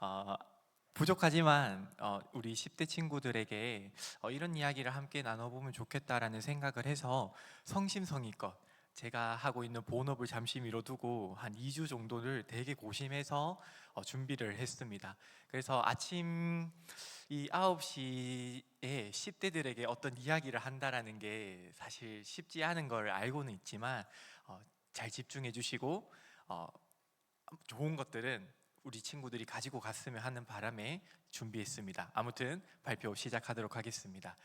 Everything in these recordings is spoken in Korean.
어, 부족하지만 우리 10대 친구들에게 이런 이야기를 함께 나눠보면 좋겠다라는 생각을 해서 성심성의껏 제가 하고 있는 본업을 잠시 미뤄두고 한 2주 정도를 되게 고심해서 준비를 했습니다. 그래서 아침 이 9시에 10대들에게 어떤 이야기를 한다라는 게 사실 쉽지 않은 걸 알고는 있지만 잘 집중해 주시고 좋은 것들은 우리 친구들이 가지고 갔으면 하는 바람에 준비했습니다. 아무튼 발표 시작하도록 하겠습니다.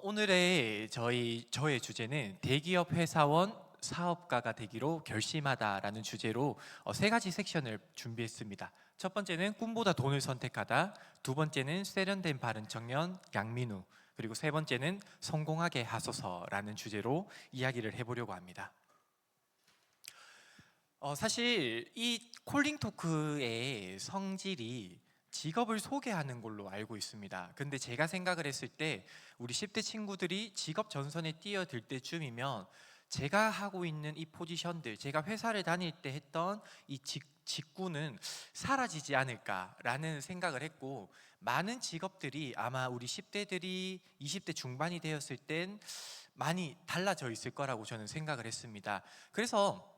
오늘의 저의 주제는 대기업 회사원 사업가가 되기로 결심하다라는 주제로 세 가지 섹션을 준비했습니다. 첫 번째는 꿈보다 돈을 선택하다, 두 번째는 세련된 바른 청년 양민우, 그리고 세 번째는 성공하게 하소서라는 주제로 이야기를 해보려고 합니다. 사실 이 콜링 토크의 성질이 직업을 소개하는 걸로 알고 있습니다. 근데 제가 생각을 했을 때 우리 10대 친구들이 직업 전선에 뛰어들 때쯤이면 제가 하고 있는 이 포지션들, 제가 회사를 다닐 때 했던 이 직군은 사라지지 않을까라는 생각을 했고, 많은 직업들이 아마 우리 10대들이 20대 중반이 되었을 땐 많이 달라져 있을 거라고 저는 생각을 했습니다. 그래서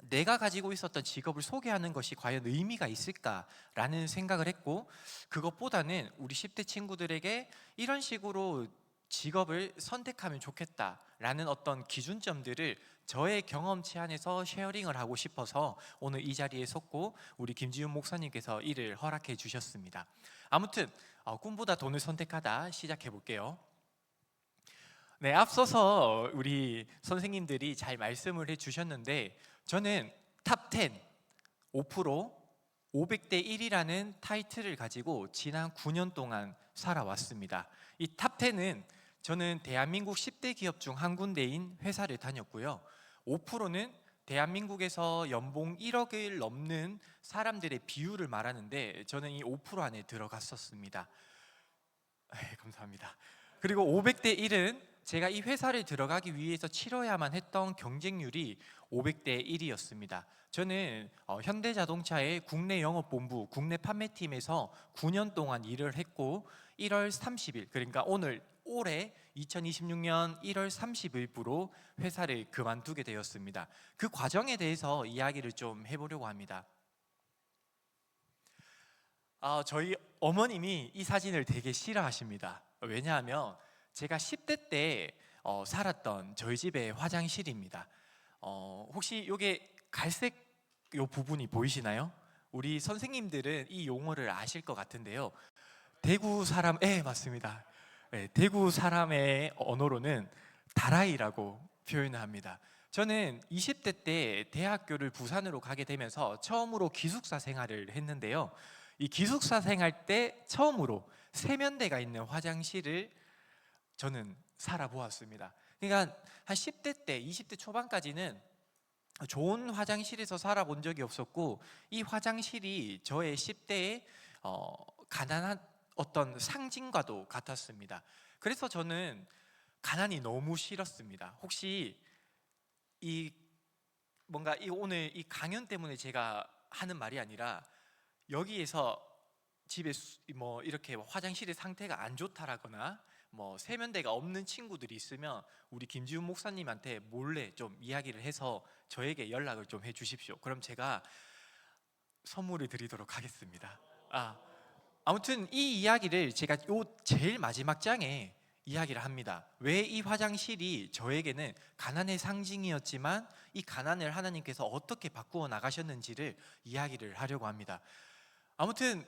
내가 가지고 있었던 직업을 소개하는 것이 과연 의미가 있을까라는 생각을 했고, 그것보다는 우리 10대 친구들에게 이런 식으로 직업을 선택하면 좋겠다라는 어떤 기준점들을 저의 경험치 안에서 쉐어링을 하고 싶어서 오늘 이 자리에 섰고, 우리 김지훈 목사님께서 이를 허락해 주셨습니다. 아무튼 꿈보다 돈을 선택하다 시작해 볼게요. 네, 앞서서 우리 선생님들이 잘 말씀을 해주셨는데, 저는 탑10, 5%, 500대 1이라는 타이틀을 가지고 지난 9년 동안 살아왔습니다. 이 탑10은 저는 대한민국 10대 기업 중 한 군데인 회사를 다녔고요. 5%는 대한민국에서 연봉 1억을 넘는 사람들의 비율을 말하는데, 저는 이 5% 안에 들어갔었습니다. 감사합니다. 그리고 500대 1은 제가 이 회사를 들어가기 위해서 치러야만 했던 경쟁률이 500대 1이었습니다. 저는 현대자동차의 국내 영업본부, 국내 판매팀에서 9년 동안 일을 했고, 1월 30일, 그러니까 올해 2026년 1월 30일부로 회사를 그만두게 되었습니다. 그 과정에 대해서 이야기를 좀 해보려고 합니다. 저희 어머님이 이 사진을 되게 싫어하십니다. 왜냐하면 제가 10대 때 살았던 저희 집의 화장실입니다. 혹시 이게 갈색 요 부분이 보이시나요? 우리 선생님들은 이 용어를 아실 것 같은데요. 대구 사람, 맞습니다. 대구 사람의 언어로는 다라이라고 표현을 합니다. 저는 20대 때 대학교를 부산으로 가게 되면서 처음으로 기숙사 생활을 했는데요. 이 기숙사 생활 때 처음으로 세면대가 있는 화장실을 저는 살아보았습니다. 그러니까 한 10대 때, 20대 초반까지는 좋은 화장실에서 살아본 적이 없었고, 이 화장실이 저의 10대의 가난한 어떤 상징과도 같았습니다. 그래서 저는 가난이 너무 싫었습니다. 혹시 이 오늘 이 강연 때문에 제가 하는 말이 아니라, 여기에서 집에 이렇게 화장실의 상태가 안 좋다라거나 세면대가 없는 친구들이 있으면 우리 김지훈 목사님한테 몰래 좀 이야기를 해서 저에게 연락을 좀 해주십시오. 그럼 제가 선물을 드리도록 하겠습니다. 아무튼 이 이야기를 제가 제일 마지막 장에 이야기를 합니다. 왜 이 화장실이 저에게는 가난의 상징이었지만 이 가난을 하나님께서 어떻게 바꾸어 나가셨는지를 이야기를 하려고 합니다. 아무튼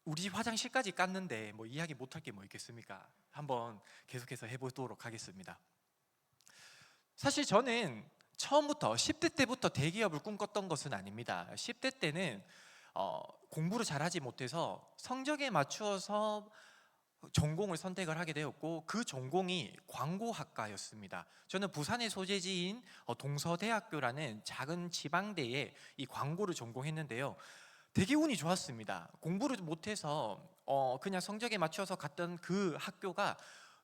우리 집 화장실까지 깠는데 이야기 못할 게 뭐 있겠습니까? 한번 계속해서 해보도록 하겠습니다. 사실 저는 처음부터 10대 때부터 대기업을 꿈꿨던 것은 아닙니다. 10대 때는 공부를 잘하지 못해서 성적에 맞추어서 전공을 선택을 하게 되었고, 그 전공이 광고학과였습니다. 저는 부산의 소재지인 동서대학교라는 작은 지방대에 이 광고를 전공했는데요. 되게 운이 좋았습니다. 공부를 못해서 그냥 성적에 맞춰서 갔던 그 학교가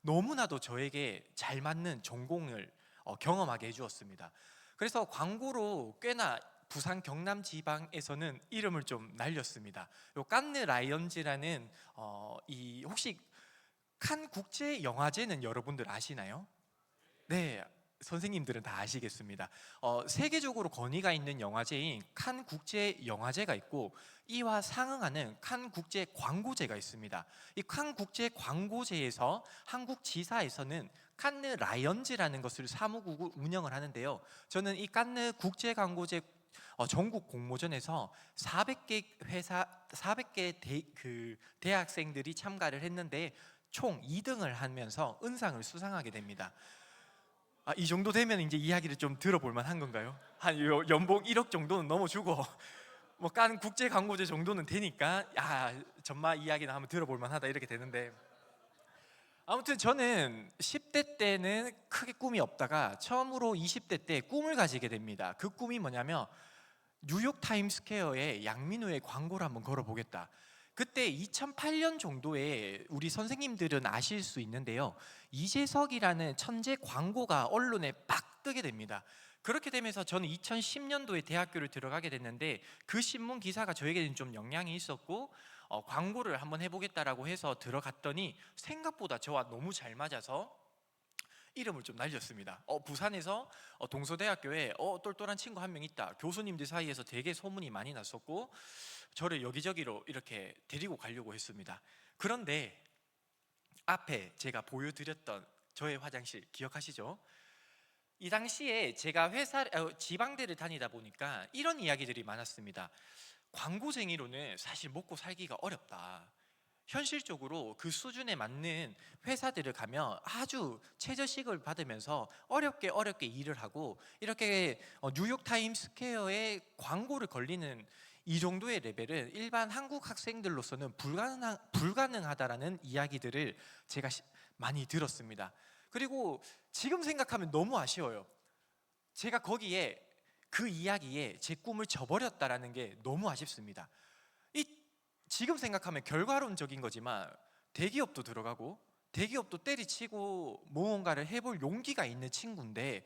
너무나도 저에게 잘 맞는 전공을 경험하게 해주었습니다. 그래서 광고로 꽤나 부산 경남 지방에서는 이름을 좀 날렸습니다. 요 칸느 라이언즈라는 이 혹시 칸 국제 영화제는 여러분들 아시나요? 네, 선생님들은 다 아시겠습니다. 세계적으로 권위가 있는 영화제인 칸 국제 영화제가 있고 이와 상응하는 칸 국제 광고제가 있습니다. 이 칸 국제 광고제에서 한국 지사에서는 칸느 라이언즈라는 것을 사무국을 운영을 하는데요. 저는 이 칸느 국제 광고제 전국 공모전에서 400개 회사, 400개 대학생들이 참가를 했는데 총 2등을 하면서 은상을 수상하게 됩니다. 이 정도 되면 이제 이야기를 좀 들어볼 만한 건가요? 한 연봉 1억 정도는 넘어주고 뭐 깐 국제 광고제 정도는 되니까 전마 이야기나 한번 들어볼 만하다 이렇게 되는데, 아무튼 저는 10대 때는 크게 꿈이 없다가 처음으로 20대 때 꿈을 가지게 됩니다. 그 꿈이 뭐냐면 뉴욕 타임스퀘어에 양민우의 광고를 한번 걸어보겠다. 그때 2008년 정도에 우리 선생님들은 아실 수 있는데요, 이재석이라는 천재 광고가 언론에 빡 뜨게 됩니다. 그렇게 되면서 저는 2010년도에 대학교를 들어가게 됐는데 그 신문 기사가 저에게는 좀 영향이 있었고 광고를 한번 해보겠다라고 해서 들어갔더니 생각보다 저와 너무 잘 맞아서 이름을 좀 날렸습니다. 부산에서 동서대학교에 똘똘한 친구 한 명 있다. 교수님들 사이에서 되게 소문이 많이 났었고 저를 여기저기로 이렇게 데리고 가려고 했습니다. 그런데 앞에 제가 보여드렸던 저의 화장실 기억하시죠? 이 당시에 제가 지방대를 다니다 보니까 이런 이야기들이 많았습니다. 광고쟁이로는 사실 먹고 살기가 어렵다. 현실적으로 그 수준에 맞는 회사들을 가면 아주 최저시급을 받으면서 어렵게 일을 하고 이렇게 뉴욕 타임스퀘어에 광고를 걸리는 이 정도의 레벨은 일반 한국 학생들로서는 불가능하다라는 이야기들을 제가 많이 들었습니다. 그리고 지금 생각하면 너무 아쉬워요. 제가 거기에 그 이야기에 제 꿈을 저버렸다라는 게 너무 아쉽습니다. 지금 생각하면 결과론적인 거지만 대기업도 들어가고 대기업도 때리치고 무언가를 해볼 용기가 있는 친구인데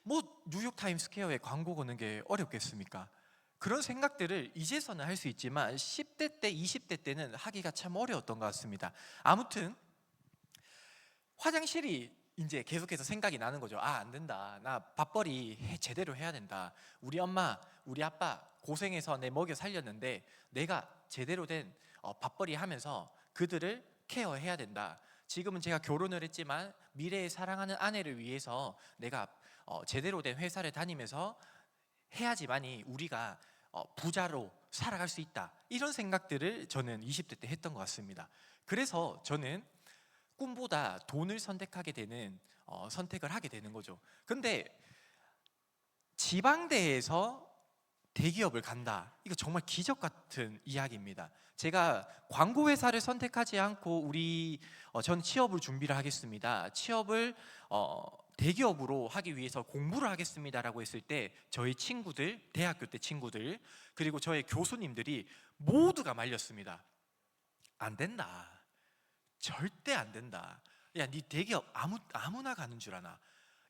뭐 뉴욕 타임스퀘어에 광고 거는 게 어렵겠습니까? 그런 생각들을 이제서는 할 수 있지만 10대 때, 20대 때는 하기가 참 어려웠던 것 같습니다. 아무튼 화장실이 이제 계속해서 생각이 나는 거죠. 안 된다. 나 밥벌이 제대로 해야 된다. 우리 엄마, 우리 아빠 고생해서 내 먹여 살렸는데 내가 제대로 된 밥벌이 하면서 그들을 케어해야 된다. 지금은 제가 결혼을 했지만 미래에 사랑하는 아내를 위해서 내가 제대로 된 회사를 다니면서 해야지만이 우리가 부자로 살아갈 수 있다. 이런 생각들을 저는 20대 때 했던 것 같습니다. 그래서 저는 꿈보다 돈을 선택하게 되는 선택을 하게 되는 거죠. 근데 지방대에서 대기업을 간다, 이거 정말 기적 같은 이야기입니다. 제가 광고회사를 선택하지 않고 전 취업을 준비를 하겠습니다. 취업을 대기업으로 하기 위해서 공부를 하겠습니다라고 했을 때 저희 친구들, 대학교 때 친구들, 그리고 저의 교수님들이 모두가 말렸습니다. 안 된다. 절대 안 된다. 야, 네 대기업 아무나 가는 줄 아나.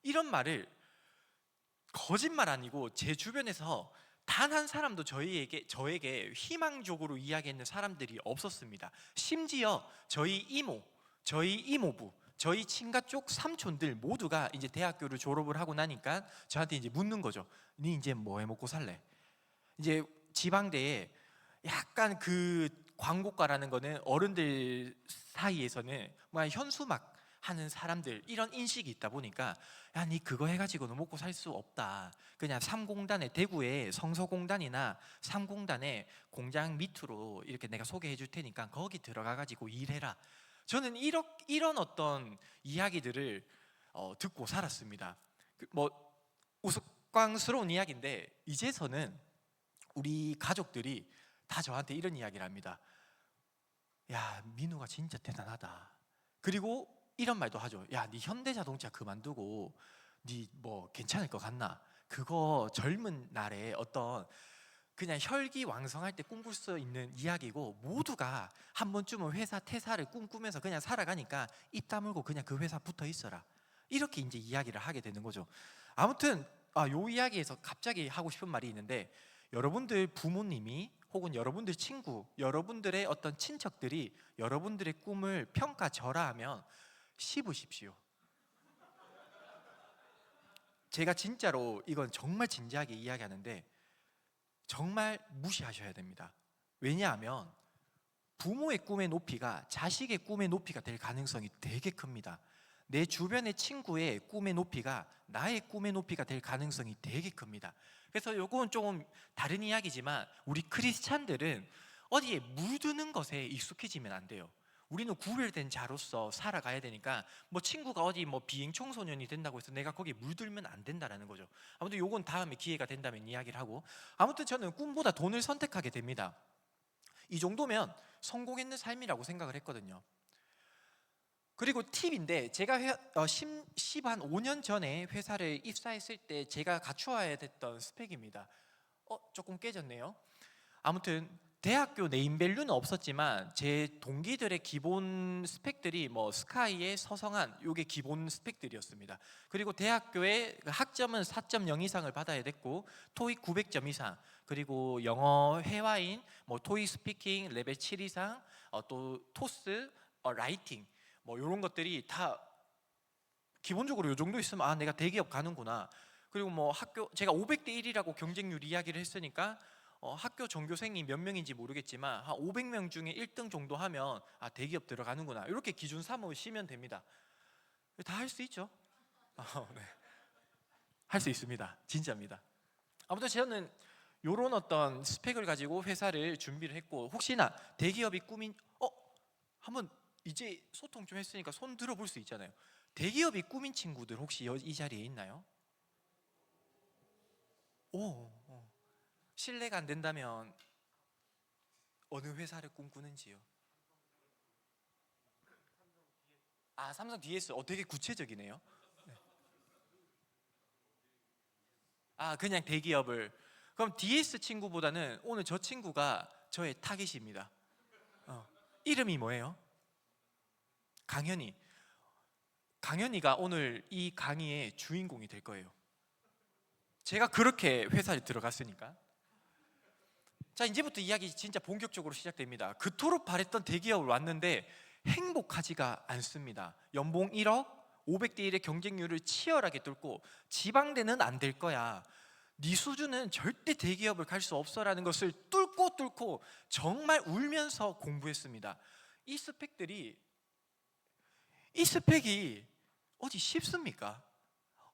이런 말을 거짓말 아니고 제 주변에서 단 한 사람도 저에게 희망적으로 이야기했는 사람들이 없었습니다. 심지어 저희 이모, 저희 이모부, 저희 친가 쪽 삼촌들 모두가 이제 대학교를 졸업을 하고 나니까 저한테 이제 묻는 거죠. 니 이제 뭐 해 먹고 살래? 이제 지방대에 약간 그 광고과라는 거는 어른들 사이에서는 뭐 현수막 하는 사람들, 이런 인식이 있다 보니까 야, 니 그거 해가지고는 먹고 살 수 없다. 그냥 삼공단에, 대구의 성서공단이나 삼공단에 공장 밑으로 이렇게 내가 소개해 줄 테니까 거기 들어가가지고 일해라. 저는 이런 어떤 이야기들을 듣고 살았습니다. 뭐 우스꽝스러운 이야기인데 이제서는 우리 가족들이 다 저한테 이런 이야기를 합니다. 야, 민우가 진짜 대단하다. 그리고 이런 말도 하죠. 야, 네 현대자동차 그만두고 네 뭐 괜찮을 것 같나? 그거 젊은 날에 어떤 그냥 혈기왕성할 때 꿈꿀 수 있는 이야기고, 모두가 한 번쯤은 회사 퇴사를 꿈꾸면서 그냥 살아가니까 입 다물고 그냥 그 회사 붙어 있어라. 이렇게 이제 이야기를 하게 되는 거죠. 아무튼 요 이야기에서 갑자기 하고 싶은 말이 있는데, 여러분들 부모님이 혹은 여러분들 친구, 여러분들의 어떤 친척들이 여러분들의 꿈을 평가절하하면 씹으십시오. 제가 진짜로 이건 정말 진지하게 이야기하는데 정말 무시하셔야 됩니다. 왜냐하면 부모의 꿈의 높이가 자식의 꿈의 높이가 될 가능성이 되게 큽니다. 내 주변의 친구의 꿈의 높이가 나의 꿈의 높이가 될 가능성이 되게 큽니다. 그래서 이건 조금 다른 이야기지만 우리 크리스찬들은 어디에 물드는 것에 익숙해지면 안 돼요. 우리는 구별된 자로서 살아가야 되니까 뭐 친구가 어디 뭐 비행 청소년이 된다고 해서 내가 거기에 물들면 안 된다라는 거죠. 아무튼 요건 다음에 기회가 된다면 이야기를 하고, 아무튼 저는 꿈보다 돈을 선택하게 됩니다. 이 정도면 성공했는 삶이라고 생각을 했거든요. 그리고 팁인데, 제가 5년 전에 회사를 입사했을 때 제가 갖추어야 됐던 스펙입니다. 조금 깨졌네요. 아무튼 대학교 네임밸류는 없었지만 제 동기들의 기본 스펙들이 뭐 스카이의 서성한 요게 기본 스펙들이었습니다. 그리고 대학교의 학점은 4.0 이상을 받아야 됐고 토익 900점 이상, 그리고 영어 회화인 뭐 토익 스피킹 레벨 7 이상, 또 토스, 라이팅 뭐 이런 것들이 다 기본적으로 요 정도 있으면 아 내가 대기업 가는구나. 그리고 뭐 학교 제가 500대 1이라고 경쟁률 이야기를 했으니까 학교 전교생이 몇 명인지 모르겠지만 한 500명 중에 1등 정도 하면 아 대기업 들어가는구나, 이렇게 기준 삼으시면 됩니다. 다 할 수 있죠. 네. 할 수 있습니다. 진짜입니다. 아무튼 저는 이런 어떤 스펙을 가지고 회사를 준비를 했고, 혹시나 대기업이 꿈인 한번 이제 소통 좀 했으니까 손 들어볼 수 있잖아요. 대기업이 꿈인 친구들 혹시 이 자리에 있나요? 오, 실례가 안 된다면 어느 회사를 꿈꾸는지요? 아, 삼성 DS. 되게 구체적이네요. 네. 아, 그냥 대기업을. 그럼 DS 친구보다는 오늘 저 친구가 저의 타깃입니다. 이름이 뭐예요? 강현이. 강현이가 오늘 이 강의의 주인공이 될 거예요. 제가 그렇게 회사에 들어갔으니까. 자, 이제부터 이야기 진짜 본격적으로 시작됩니다. 그토록 바랬던 대기업을 왔는데 행복하지가 않습니다. 연봉 1억, 500대 1의 경쟁률을 치열하게 뚫고 지방대는 안 될 거야, 네 수준은 절대 대기업을 갈 수 없어라는 것을 뚫고 정말 울면서 공부했습니다. 이 스펙들이 이 스펙이 어디 쉽습니까?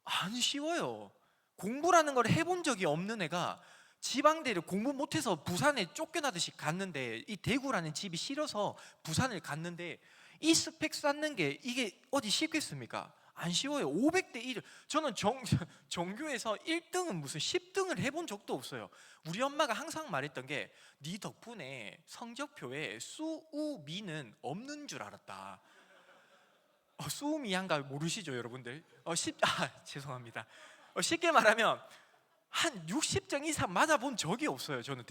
안 쉬워요. 공부라는 걸 해본 적이 없는 애가 지방대를 공부 못해서 부산에 쫓겨나듯이 갔는데, 이 대구라는 집이 싫어서 부산을 갔는데 이 스펙 쌓는 게 이게 어디 쉽겠습니까? 안 쉬워요. 500대 1을 저는 전교에서 1등은 무슨 10등을 해본 적도 없어요. 우리 엄마가 항상 말했던 게 네 덕분에 성적표에 수우미는 없는 줄 알았다. 수우미한가 모르시죠 여러분들? 죄송합니다. 쉽게 말하면 한 60점 이상 맞아본 적이 없어요. 저는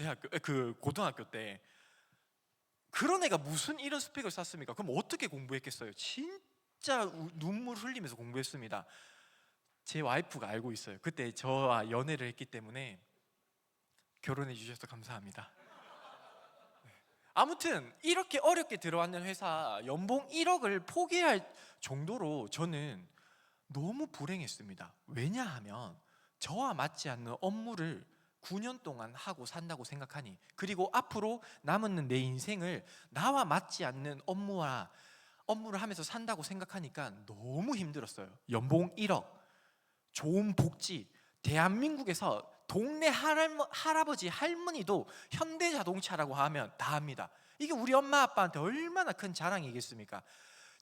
고등학교 때. 그런 애가 무슨 이런 스펙을 쌓습니까? 그럼 어떻게 공부했겠어요? 진짜 눈물 흘리면서 공부했습니다. 제 와이프가 알고 있어요. 그때 저와 연애를 했기 때문에. 결혼해 주셔서 감사합니다. 아무튼 이렇게 어렵게 들어왔는 회사 연봉 1억을 포기할 정도로 저는 너무 불행했습니다. 왜냐하면 저와 맞지 않는 업무를 9년 동안 하고 산다고 생각하니, 그리고 앞으로 남은 내 인생을 나와 맞지 않는 업무를 하면서 산다고 생각하니까 너무 힘들었어요. 연봉 1억, 좋은 복지, 대한민국에서 동네 할아버지 할머니도 현대자동차라고 하면 다 합니다. 이게 우리 엄마 아빠한테 얼마나 큰 자랑이겠습니까?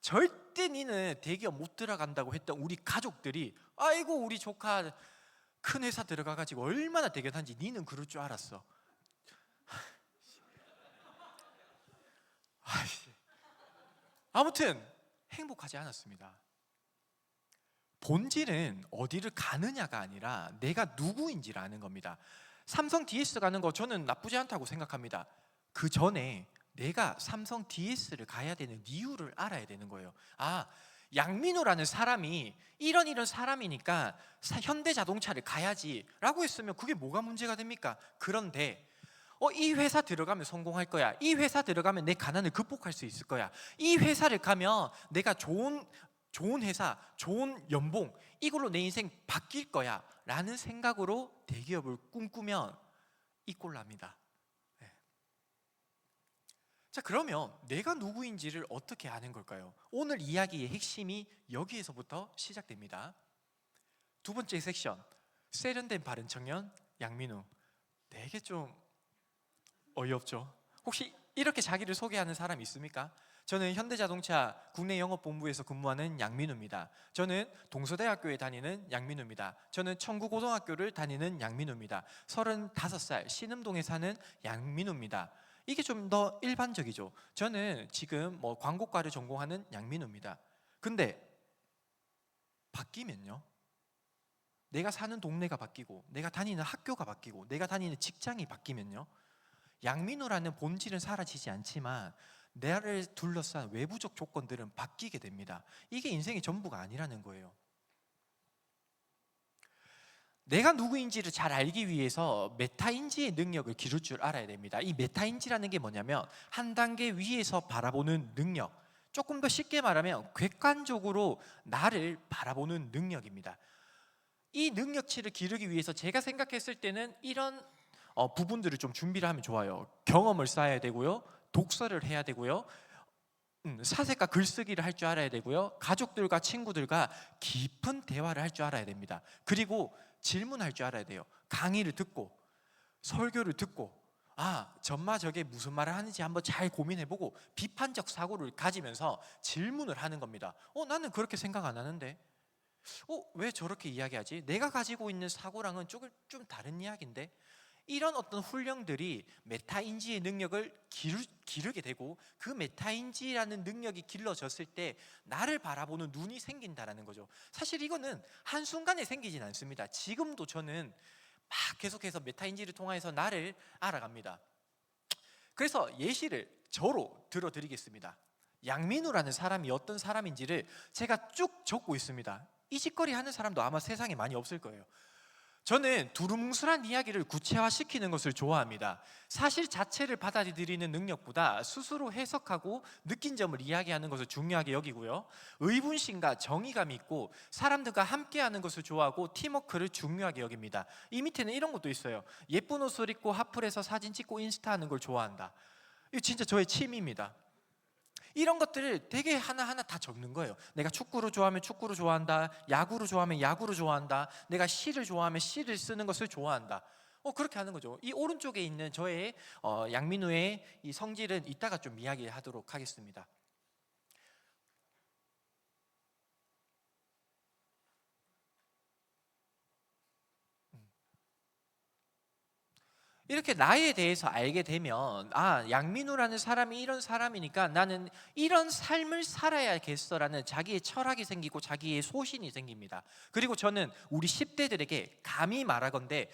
절대 니는 대기업 못 들어간다고 했던 우리 가족들이 아이고 우리 조카 큰 회사 들어가가지고 얼마나 대견한지 니는 그럴 줄 알았어. 아무튼 행복하지 않았습니다. 본질은 어디를 가느냐가 아니라 내가 누구인지를 아는 겁니다. 삼성 DS 가는 거 저는 나쁘지 않다고 생각합니다. 그 전에 내가 삼성 DS를 가야 되는 이유를 알아야 되는 거예요. 양민호라는 사람이 이런 사람이니까 현대자동차를 가야지라고 했으면 그게 뭐가 문제가 됩니까? 그런데 이 회사 들어가면 성공할 거야. 이 회사 들어가면 내 가난을 극복할 수 있을 거야. 이 회사를 가면 내가 좋은 회사, 좋은 연봉, 이걸로 내 인생 바뀔 거야 라는 생각으로 대기업을 꿈꾸면 이 꼴 납니다. 네. 자, 그러면 내가 누구인지를 어떻게 아는 걸까요? 오늘 이야기의 핵심이 여기에서부터 시작됩니다. 두 번째 섹션, 세련된 바른 청년 양민우. 되게 좀 어이없죠? 혹시 이렇게 자기를 소개하는 사람 있습니까? 저는 현대자동차 국내 영업본부에서 근무하는 양민우입니다. 저는 동서대학교에 다니는 양민우입니다. 저는 청구고등학교를 다니는 양민우입니다. 35살 신음동에 사는 양민우입니다. 이게 좀 더 일반적이죠. 저는 지금 광고과를 전공하는 양민우입니다. 근데 바뀌면요? 내가 사는 동네가 바뀌고 내가 다니는 학교가 바뀌고 내가 다니는 직장이 바뀌면요? 양민우라는 본질은 사라지지 않지만 나를 둘러싼 외부적 조건들은 바뀌게 됩니다. 이게 인생의 전부가 아니라는 거예요. 내가 누구인지를 잘 알기 위해서 메타인지의 능력을 기를 줄 알아야 됩니다. 이 메타인지라는 게 뭐냐면 한 단계 위에서 바라보는 능력, 조금 더 쉽게 말하면 객관적으로 나를 바라보는 능력입니다. 이 능력치를 기르기 위해서 제가 생각했을 때는 이런 부분들을 좀 준비를 하면 좋아요. 경험을 쌓아야 되고요, 독서를 해야 되고요, 사색과 글쓰기를 할 줄 알아야 되고요, 가족들과 친구들과 깊은 대화를 할 줄 알아야 됩니다. 그리고 질문할 줄 알아야 돼요. 강의를 듣고 설교를 듣고 전마저게 무슨 말을 하는지 한번 잘 고민해보고 비판적 사고를 가지면서 질문을 하는 겁니다. 나는 그렇게 생각 안 하는데 왜 저렇게 이야기하지? 내가 가지고 있는 사고랑은 좀 다른 이야기인데? 이런 어떤 훈련들이 메타인지의 능력을 기르게 되고 그 메타인지라는 능력이 길러졌을 때 나를 바라보는 눈이 생긴다는 거죠. 사실 이거는 한순간에 생기진 않습니다. 지금도 저는 막 계속해서 메타인지를 통해서 나를 알아갑니다. 그래서 예시를 저로 들어드리겠습니다. 양민우라는 사람이 어떤 사람인지를 제가 쭉 적고 있습니다. 이 짓거리 하는 사람도 아마 세상에 많이 없을 거예요. 저는 두루뭉술한 이야기를 구체화시키는 것을 좋아합니다. 사실 자체를 받아들이는 능력보다 스스로 해석하고 느낀 점을 이야기하는 것을 중요하게 여기고요, 의분심과 정의감이 있고 사람들과 함께하는 것을 좋아하고 팀워크를 중요하게 여깁니다. 이 밑에는 이런 것도 있어요. 예쁜 옷을 입고 하플에서 사진 찍고 인스타하는 걸 좋아한다. 이거 진짜 저의 취미입니다. 이런 것들을 되게 하나하나 다 적는 거예요. 내가 축구를 좋아하면 축구를 좋아한다, 야구를 좋아하면 야구를 좋아한다, 내가 시를 좋아하면 시를 쓰는 것을 좋아한다. 그렇게 하는 거죠. 이 오른쪽에 있는 저의 양민우의 이 성질은 이따가 좀 이야기하도록 하겠습니다. 이렇게 나에 대해서 알게 되면 양민우라는 사람이 이런 사람이니까 나는 이런 삶을 살아야겠어라는 자기의 철학이 생기고 자기의 소신이 생깁니다. 그리고 저는 우리 10대들에게 감히 말하건대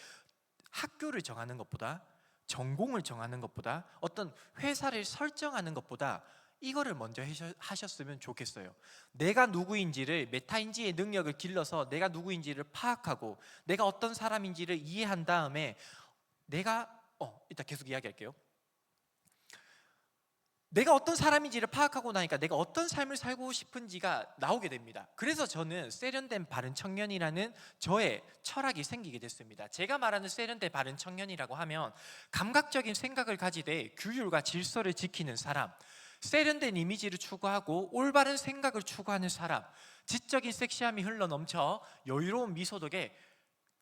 학교를 정하는 것보다, 전공을 정하는 것보다, 어떤 회사를 설정하는 것보다 이거를 먼저 하셨으면 좋겠어요. 내가 누구인지를, 메타인지의 능력을 길러서 내가 누구인지를 파악하고 내가 어떤 사람인지를 이해한 다음에 내가 이따 계속 이야기할게요. 내가 어떤 사람인지를 파악하고 나니까 내가 어떤 삶을 살고 싶은지가 나오게 됩니다. 그래서 저는 세련된 바른 청년이라는 저의 철학이 생기게 됐습니다. 제가 말하는 세련된 바른 청년이라고 하면 감각적인 생각을 가지되 규율과 질서를 지키는 사람, 세련된 이미지를 추구하고 올바른 생각을 추구하는 사람, 지적인 섹시함이 흘러넘쳐 여유로운 미소 덕에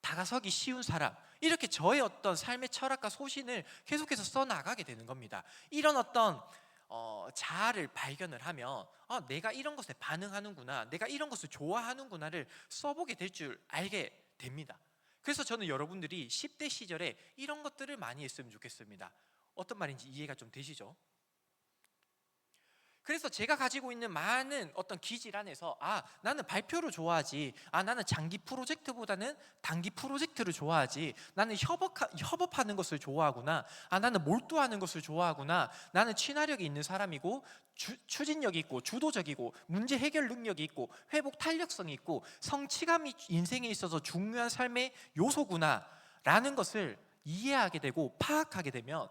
다가서기 쉬운 사람, 이렇게 저의 어떤 삶의 철학과 소신을 계속해서 써나가게 되는 겁니다. 이런 어떤 자아를 발견을 하면 내가 이런 것에 반응하는구나, 내가 이런 것을 좋아하는구나를 써보게 될 줄 알게 됩니다. 그래서 저는 여러분들이 10대 시절에 이런 것들을 많이 했으면 좋겠습니다. 어떤 말인지 이해가 좀 되시죠? 그래서 제가 가지고 있는 많은 어떤 기질 안에서 나는 발표를 좋아하지, 나는 장기 프로젝트보다는 단기 프로젝트를 좋아하지, 나는 협업하는 것을 좋아하구나, 나는 몰두하는 것을 좋아하구나, 나는 친화력이 있는 사람이고 추진력이 있고 주도적이고 문제 해결 능력이 있고 회복 탄력성이 있고 성취감이 인생에 있어서 중요한 삶의 요소구나 라는 것을 이해하게 되고 파악하게 되면,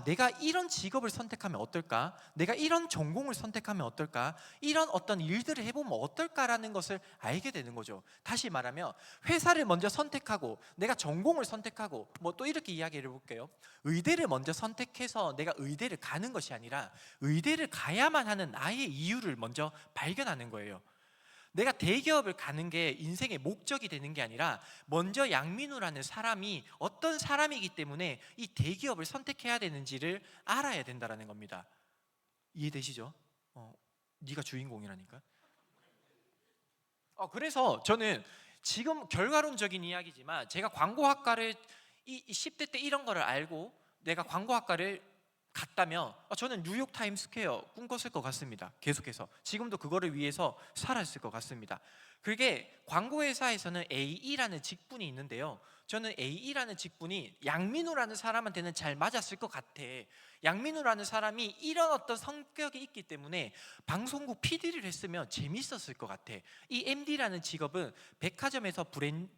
내가 이런 직업을 선택하면 어떨까? 내가 이런 전공을 선택하면 어떨까? 이런 어떤 일들을 해보면 어떨까라는 것을 알게 되는 거죠. 다시 말하면 회사를 먼저 선택하고 내가 전공을 선택하고 또 이렇게 이야기를 해볼게요. 의대를 먼저 선택해서 내가 의대를 가는 것이 아니라 의대를 가야만 하는 나의 이유를 먼저 발견하는 거예요. 내가 대기업을 가는 게 인생의 목적이 되는 게 아니라 먼저 양민우라는 사람이 어떤 사람이기 때문에 이 대기업을 선택해야 되는지를 알아야 된다는 겁니다. 이해되시죠? 네가 주인공이라니까. 그래서 저는 지금 결과론적인 이야기지만 제가 광고학과를 이 10대 때 이런 거를 알고 내가 광고학과를 갔다면 저는 뉴욕 타임스퀘어 꿈꿨을 것 같습니다. 계속해서 지금도 그거를 위해서 살았을 것 같습니다. 그게 광고회사에서는 AE라는 직분이 있는데요, 저는 AE라는 직분이 양민우라는 사람한테는 잘 맞았을 것 같아. 양민우라는 사람이 이런 어떤 성격이 있기 때문에 방송국 PD를 했으면 재밌었을 것 같아. 이 MD라는 직업은 백화점에서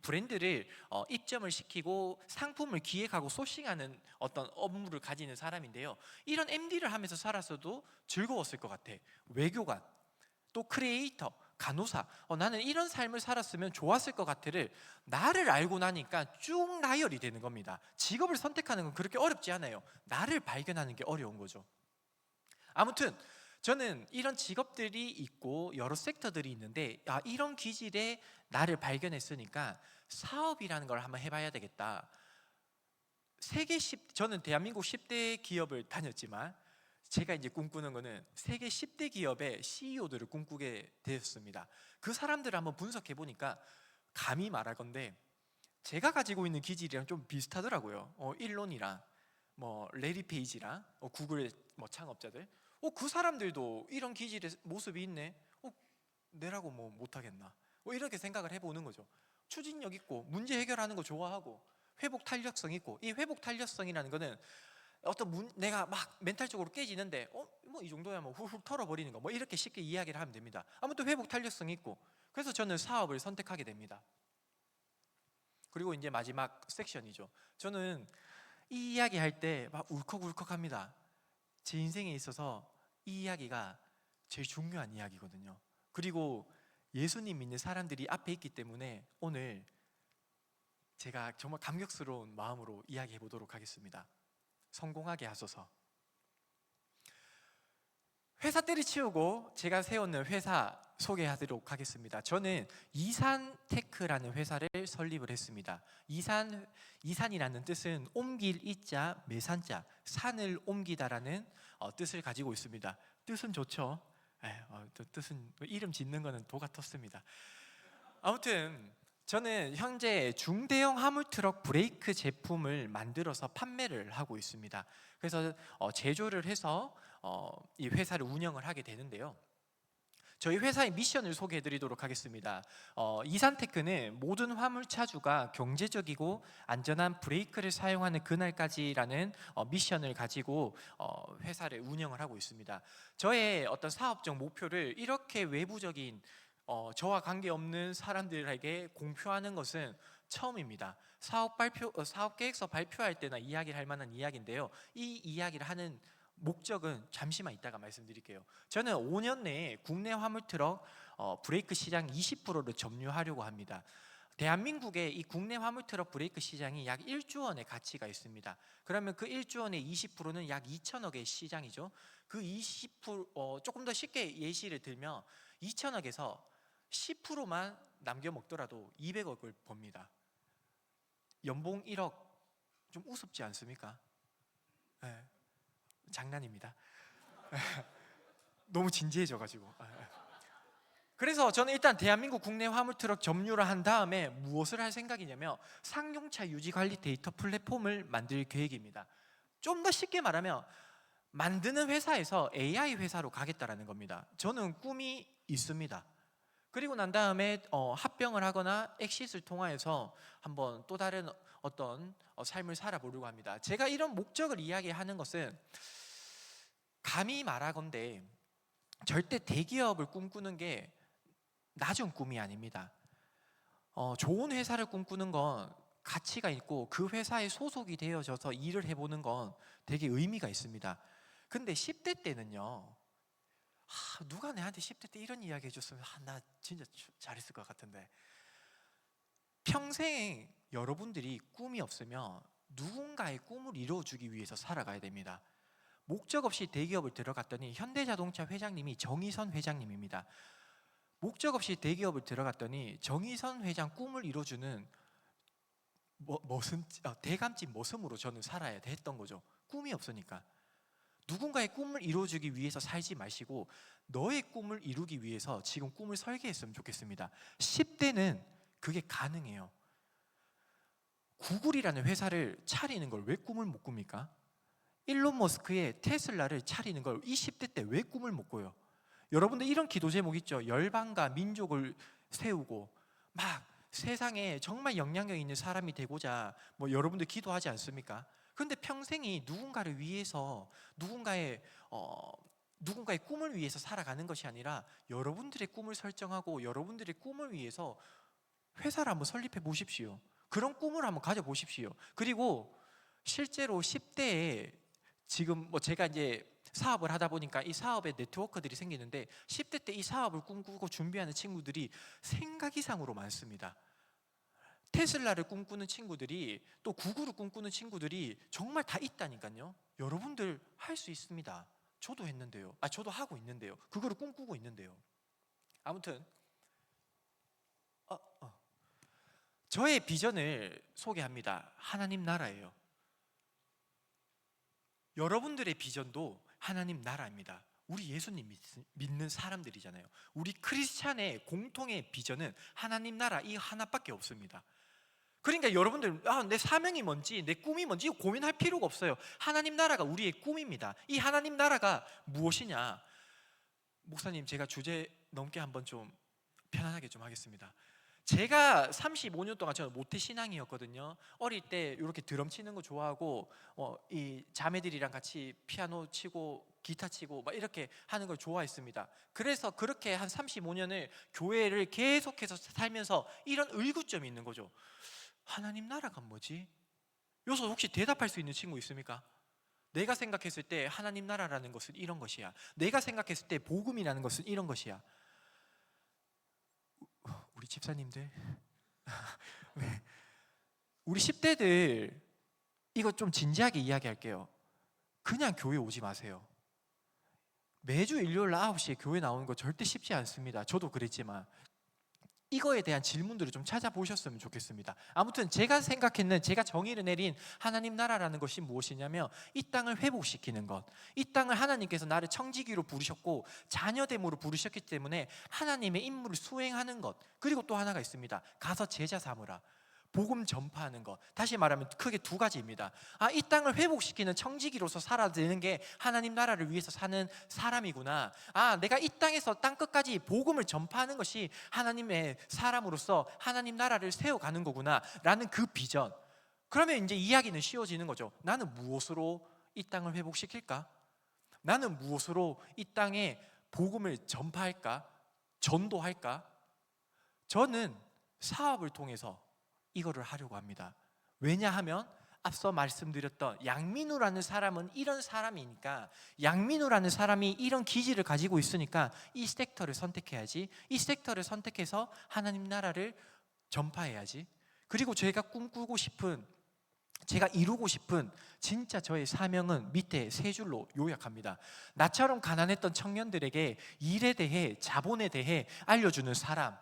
브랜드를 입점을 시키고 상품을 기획하고 소싱하는 어떤 업무를 가지는 사람인데요, 이런 MD를 하면서 살았어도 즐거웠을 것 같아. 외교관, 또 크리에이터, 간호사, 나는 이런 삶을 살았으면 좋았을 것 같아를 나를 알고 나니까 쭉 나열이 되는 겁니다. 직업을 선택하는 건 그렇게 어렵지 않아요. 나를 발견하는 게 어려운 거죠. 아무튼 저는 이런 직업들이 있고 여러 섹터들이 있는데 이런 기질에 나를 발견했으니까 사업이라는 걸 한번 해봐야 되겠다. 저는 대한민국 10대 기업을 다녔지만 제가 이제 꿈꾸는 거는 세계 10대 기업의 CEO들을 꿈꾸게 되었습니다. 그 사람들을 한번 분석해 보니까 감히 말할 건데 제가 가지고 있는 기질이랑 좀 비슷하더라고요. 일론이랑 레리 페이지랑 구글의 창업자들, 그 사람들도 이런 기질의 모습이 있네. 내라고 못하겠나? 이렇게 생각을 해보는 거죠. 추진력 있고 문제 해결하는 거 좋아하고 회복 탄력성 있고, 이 회복 탄력성이라는 거는 내가 막 멘탈적으로 깨지는데 이 정도야 훌훌 털어버리는 거 이렇게 쉽게 이야기를 하면 됩니다. 아무튼 회복 탄력성이 있고, 그래서 저는 사업을 선택하게 됩니다. 그리고 이제 마지막 섹션이죠. 저는 이 이야기 할 때 막 울컥울컥합니다. 제 인생에 있어서 이 이야기가 제일 중요한 이야기거든요. 그리고 예수님 믿는 사람들이 앞에 있기 때문에 오늘 제가 정말 감격스러운 마음으로 이야기해 보도록 하겠습니다. 성공하게 하소서. 회사 때려치우고 제가 세우는 회사 소개하도록 하겠습니다. 저는 이산테크라는 회사를 설립을 했습니다. 이산이라는 뜻은 옮길 이자 매산자, 산을 옮기다라는 뜻을 가지고 있습니다. 뜻은 좋죠. 뜻은 이름 짓는 거는 도 같았습니다. 아무튼 저는 현재 중대형 화물트럭 브레이크 제품을 만들어서 판매를 하고 있습니다. 그래서 제조를 해서 이 회사를 운영을 하게 되는데요, 저희 회사의 미션을 소개해 드리도록 하겠습니다. 이산테크는 모든 화물차주가 경제적이고 안전한 브레이크를 사용하는 그날까지라는 미션을 가지고 회사를 운영을 하고 있습니다. 저의 어떤 사업적 목표를 이렇게 외부적인 저와 관계없는 사람들에게 공표하는 것은 처음입니다. 사업 계획서 발표할 때나 이야기를 할 만한 이야기인데요, 이 이야기를 하는 목적은 잠시만 이따가 말씀드릴게요. 저는 5년 내에 국내 화물트럭 브레이크 시장 20%를 점유하려고 합니다. 대한민국의 이 국내 화물트럭 브레이크 시장이 약 1조 원의 가치가 있습니다. 그러면 그 1조 원의 20%는 약 2천억의 시장이죠. 그 20% 조금 더 쉽게 예시를 들면 2천억에서 10%만 남겨 먹더라도 200억을 법니다. 연봉 1억 좀 우습지 않습니까? 네, 장난입니다. 너무 진지해져가지고. 그래서 저는 일단 대한민국 국내 화물트럭 점유를 한 다음에 무엇을 할 생각이냐면 상용차 유지관리 데이터 플랫폼을 만들 계획입니다. 좀 더 쉽게 말하면 만드는 회사에서 AI 회사로 가겠다라는 겁니다. 저는 꿈이 있습니다. 그리고 난 다음에 합병을 하거나 엑싯을 통하여서 한번 또 다른 어떤 삶을 살아보려고 합니다. 제가 이런 목적을 이야기하는 것은 감히 말하건대 절대 대기업을 꿈꾸는 게 낮은 꿈이 아닙니다. 좋은 회사를 꿈꾸는 건 가치가 있고 그 회사에 소속이 되어져서 일을 해보는 건 되게 의미가 있습니다. 근데 10대 때는요, 누가 내한테 10대 때 이런 이야기 해줬으면 나 진짜 잘했을 것 같은데, 평생 여러분들이 꿈이 없으면 누군가의 꿈을 이루어주기 위해서 살아가야 됩니다. 목적 없이 대기업을 들어갔더니 현대자동차 회장님이 정의선 회장님입니다. 목적 없이 대기업을 들어갔더니 정의선 회장 꿈을 이루어주는 대감집 모습으로 저는 살아야 했던 거죠. 꿈이 없으니까. 누군가의 꿈을 이루어주기 위해서 살지 마시고 너의 꿈을 이루기 위해서 지금 꿈을 설계했으면 좋겠습니다. 10대는 그게 가능해요. 구글이라는 회사를 차리는 걸 왜 꿈을 못 꿉니까? 일론 머스크의 테슬라를 차리는 걸 20대 때 왜 꿈을 못 꿔요? 여러분들 이런 기도 제목 있죠? 열방과 민족을 세우고 막 세상에 정말 영향력 있는 사람이 되고자 여러분들 기도하지 않습니까? 근데 평생이 누군가를 위해서 누군가의 꿈을 위해서 살아가는 것이 아니라 여러분들의 꿈을 설정하고 여러분들의 꿈을 위해서 회사를 한번 설립해 보십시오. 그런 꿈을 한번 가져 보십시오. 그리고 실제로 10대에 지금 제가 이제 사업을 하다 보니까 이 사업에 네트워크들이 생기는데 10대 때 이 사업을 꿈꾸고 준비하는 친구들이 생각 이상으로 많습니다. 테슬라를 꿈꾸는 친구들이 또 구글을 꿈꾸는 친구들이 정말 다 있다니까요. 여러분들 할 수 있습니다. 저도 했는데요. 저도 하고 있는데요. 그거를 꿈꾸고 있는데요. 아무튼 저의 비전을 소개합니다. 하나님 나라예요. 여러분들의 비전도 하나님 나라입니다. 우리 예수님 믿는 사람들이잖아요. 우리 크리스찬의 공통의 비전은 하나님 나라 이 하나밖에 없습니다. 그러니까 여러분들 내 사명이 뭔지 내 꿈이 뭔지 고민할 필요가 없어요. 하나님 나라가 우리의 꿈입니다. 이 하나님 나라가 무엇이냐? 목사님, 제가 주제 넘게 한번 좀 편안하게 좀 하겠습니다. 제가 35년 동안 저는 모태 신앙이었거든요. 어릴 때 이렇게 드럼 치는 거 좋아하고 이 자매들이랑 같이 피아노 치고 기타 치고 막 이렇게 하는 걸 좋아했습니다. 그래서 그렇게 한 35년을 교회를 계속해서 살면서 이런 의구점이 있는 거죠. 하나님 나라가 뭐지? 여기서 혹시 대답할 수 있는 친구 있습니까? 내가 생각했을 때 하나님 나라라는 것은 이런 것이야. 내가 생각했을 때 복음이라는 것은 이런 것이야. 우리 집사님들 네. 우리 10대들 이거 좀 진지하게 이야기할게요. 그냥 교회 오지 마세요. 매주 일요일 9시에 교회 나오는 거 절대 쉽지 않습니다. 저도 그랬지만 이거에 대한 질문들을 좀 찾아보셨으면 좋겠습니다. 아무튼 제가 정의를 내린 하나님 나라라는 것이 무엇이냐면 이 땅을 회복시키는 것, 이 땅을 하나님께서 나를 청지기로 부르셨고 자녀됨으로 부르셨기 때문에 하나님의 임무를 수행하는 것, 그리고 또 하나가 있습니다. 가서 제자 삼으라. 복음 전파하는 것. 다시 말하면 크게 두 가지입니다. 이 땅을 회복시키는 청지기로서 살아야 되는 게 하나님 나라를 위해서 사는 사람이구나. 내가 이 땅에서 땅 끝까지 복음을 전파하는 것이 하나님의 사람으로서 하나님 나라를 세워가는 거구나 라는 그 비전. 그러면 이제 이야기는 쉬워지는 거죠. 나는 무엇으로 이 땅을 회복시킬까? 나는 무엇으로 이 땅에 복음을 전파할까? 전도할까? 저는 사업을 통해서 이거를 하려고 합니다. 왜냐하면 앞서 말씀드렸던 양민우라는 사람은 이런 사람이니까, 양민우라는 사람이 이런 기질을 가지고 있으니까 이 섹터를 선택해야지. 이 섹터를 선택해서 하나님 나라를 전파해야지. 그리고 제가 제가 이루고 싶은 진짜 저의 사명은 밑에 세 줄로 요약합니다. 나처럼 가난했던 청년들에게 일에 대해, 자본에 대해 알려주는 사람,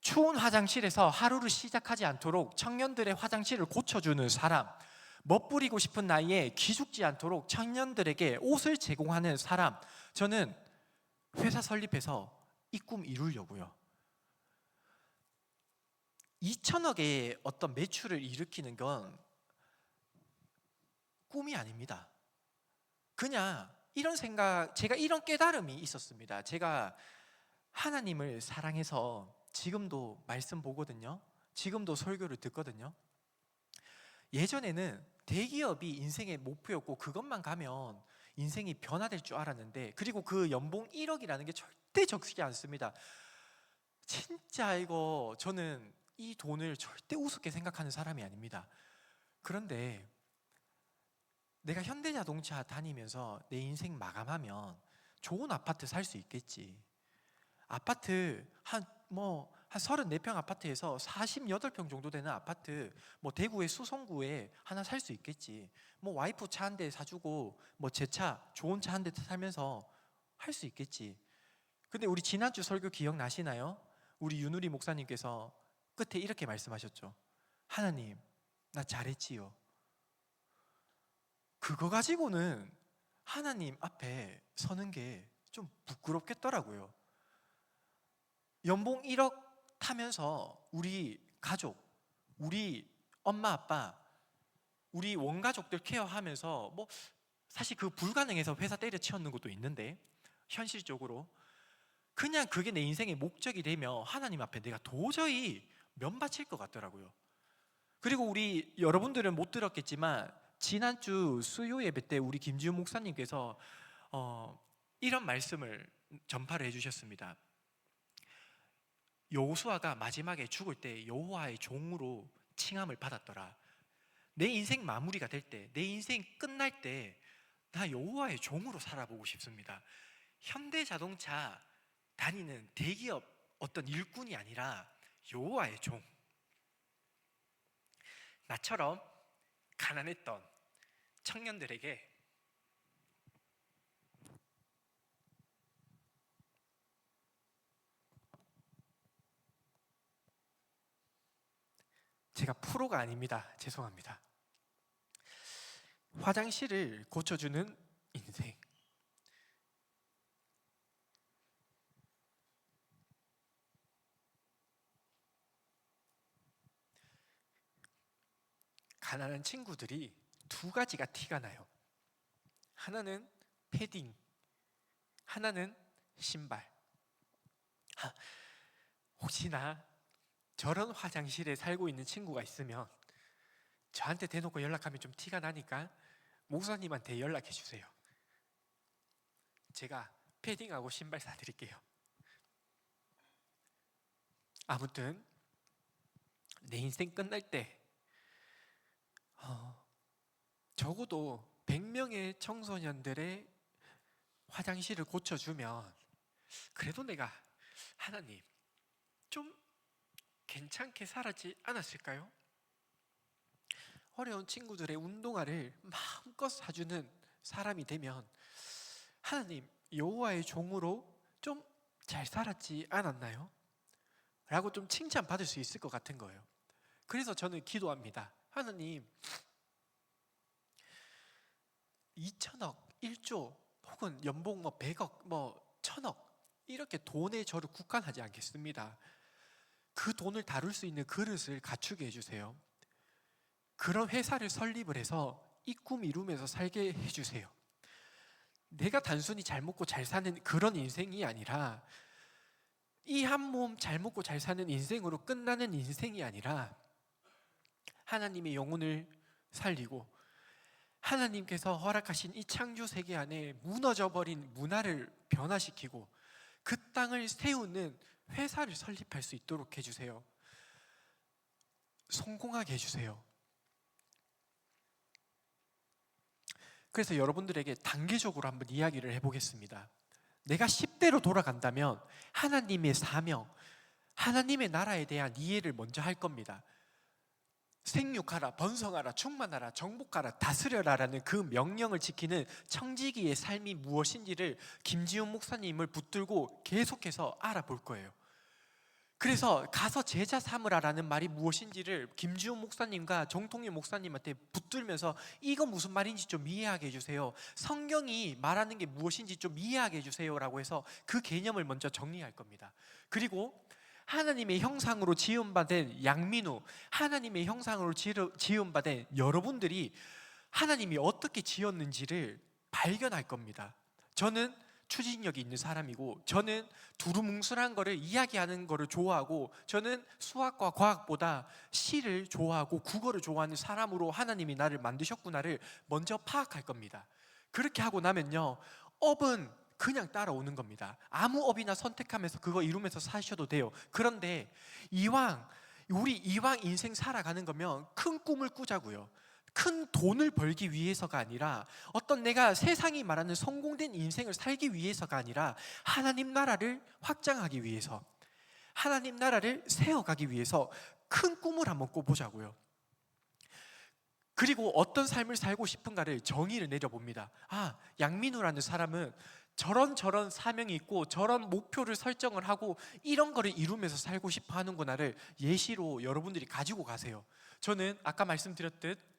추운 화장실에서 하루를 시작하지 않도록 청년들의 화장실을 고쳐주는 사람, 멋부리고 싶은 나이에 기죽지 않도록 청년들에게 옷을 제공하는 사람. 저는 회사 설립해서 이 꿈 이루려고요. 2천억의 어떤 매출을 일으키는 건 꿈이 아닙니다. 그냥 이런 생각, 제가 이런 깨달음이 있었습니다. 제가 하나님을 사랑해서 지금도 말씀 보거든요. 지금도 설교를 듣거든요. 예전에는 대기업이 인생의 목표였고 그것만 가면 인생이 변화될 줄 알았는데, 그리고 그 연봉 1억이라는 게 절대 적지 않습니다. 진짜 이거 저는 이 돈을 절대 우습게 생각하는 사람이 아닙니다. 그런데 내가 현대자동차 다니면서 내 인생 마감하면 좋은 아파트 살 수 있겠지. 아파트 한 34평 아파트에서 48평 정도 되는 아파트 대구의 수성구에 하나 살 수 있겠지. 와이프 차 한 대 사주고 제 차 좋은 차 한 대 살면서 할 수 있겠지. 근데 우리 지난주 설교 기억나시나요? 우리 윤우리 목사님께서 끝에 이렇게 말씀하셨죠. 하나님, 나 잘했지요. 그거 가지고는 하나님 앞에 서는 게 좀 부끄럽겠더라고요. 연봉 1억 타면서 우리 가족, 우리 엄마 아빠, 우리 원가족들 케어하면서 사실 그 불가능해서 회사 때려치우는 것도 있는데, 현실적으로 그냥 그게 내 인생의 목적이 되면 하나님 앞에 내가 도저히 면바칠 것 같더라고요. 그리고 우리 여러분들은 못 들었겠지만 지난주 수요 예배 때 우리 김지훈 목사님께서 이런 말씀을 전파를 해주셨습니다. 여호수아가 마지막에 죽을 때 여호와의 종으로 칭함을 받았더라. 내 인생 마무리가 될 때, 내 인생 끝날 때 나 여호와의 종으로 살아보고 싶습니다. 현대자동차 다니는 대기업 어떤 일꾼이 아니라 여호와의 종. 나처럼 가난했던 청년들에게 제가 프로가 아닙니다. 죄송합니다. 화장실을 고쳐주는 인생. 가난한 친구들이 두 가지가 티가 나요. 하나는 패딩, 하나는 신발. 혹시나 저런 화장실에 살고 있는 친구가 있으면 저한테 대놓고 연락하면 좀 티가 나니까 목사님한테 연락해 주세요. 제가 패딩하고 신발 사드릴게요. 아무튼 내 인생 끝날 때 적어도 100명의 청소년들의 화장실을 고쳐주면 그래도 내가 하나님 좀 괜찮게 살았지 않았을까요? 어려운 친구들의 운동화를 마음껏 사주는 사람이 되면 하나님 여호와의 종으로 좀 잘 살았지 않았나요? 라고 좀 칭찬받을 수 있을 것 같은 거예요. 그래서 저는 기도합니다. 하나님 2천억, 1조 혹은 연봉 100억, 1000억 이렇게 돈에 저를 국한하지 않겠습니다. 그 돈을 다룰 수 있는 그릇을 갖추게 해주세요. 그런 회사를 설립을 해서 이 꿈 이루면서 살게 해주세요. 내가 단순히 잘 먹고 잘 사는 그런 인생이 아니라, 이 한 몸 잘 먹고 잘 사는 인생으로 끝나는 인생이 아니라 하나님의 영혼을 살리고 하나님께서 허락하신 이 창조 세계 안에 무너져버린 문화를 변화시키고 그 땅을 세우는 회사를 설립할 수 있도록 해주세요. 성공하게 해주세요. 그래서 여러분들에게 단계적으로 한번 이야기를 해보겠습니다. 내가 10대로 돌아간다면 하나님의 사명, 하나님의 나라에 대한 이해를 먼저 할 겁니다. 생육하라, 번성하라, 충만하라, 정복하라, 다스려라라는 그 명령을 지키는 청지기의 삶이 무엇인지를 김지훈 목사님을 붙들고 계속해서 알아볼 거예요. 그래서 가서 제자 삼으라라는 말이 무엇인지를 김지훈 목사님과 정통일 목사님한테 붙들면서 이거 무슨 말인지 좀 이해하게 해주세요. 성경이 말하는 게 무엇인지 좀 이해하게 해주세요라고 해서 그 개념을 먼저 정리할 겁니다. 그리고 하나님의 형상으로 지음받은 양민우, 하나님의 형상으로 지음받은 여러분들이 하나님이 어떻게 지었는지를 발견할 겁니다. 저는 추진력이 있는 사람이고, 저는 두루뭉술한 거를 이야기하는 거를 좋아하고, 저는 수학과 과학보다 시를 좋아하고 국어를 좋아하는 사람으로 하나님이 나를 만드셨구나를 먼저 파악할 겁니다. 그렇게 하고 나면요, 업은 그냥 따라오는 겁니다. 아무 업이나 선택하면서 그거 이루면서 사셔도 돼요. 그런데 우리 이왕 인생 살아가는 거면 큰 꿈을 꾸자고요. 큰 돈을 벌기 위해서가 아니라, 어떤 내가 세상이 말하는 성공된 인생을 살기 위해서가 아니라, 하나님 나라를 확장하기 위해서, 하나님 나라를 세워가기 위해서 큰 꿈을 한번 꿔보자고요. 그리고 어떤 삶을 살고 싶은가를 정의를 내려봅니다. 양민우라는 사람은 저런 사명이 있고 저런 목표를 설정을 하고 이런 거를 이루면서 살고 싶어 하는구나를 예시로 여러분들이 가지고 가세요. 저는 아까 말씀드렸듯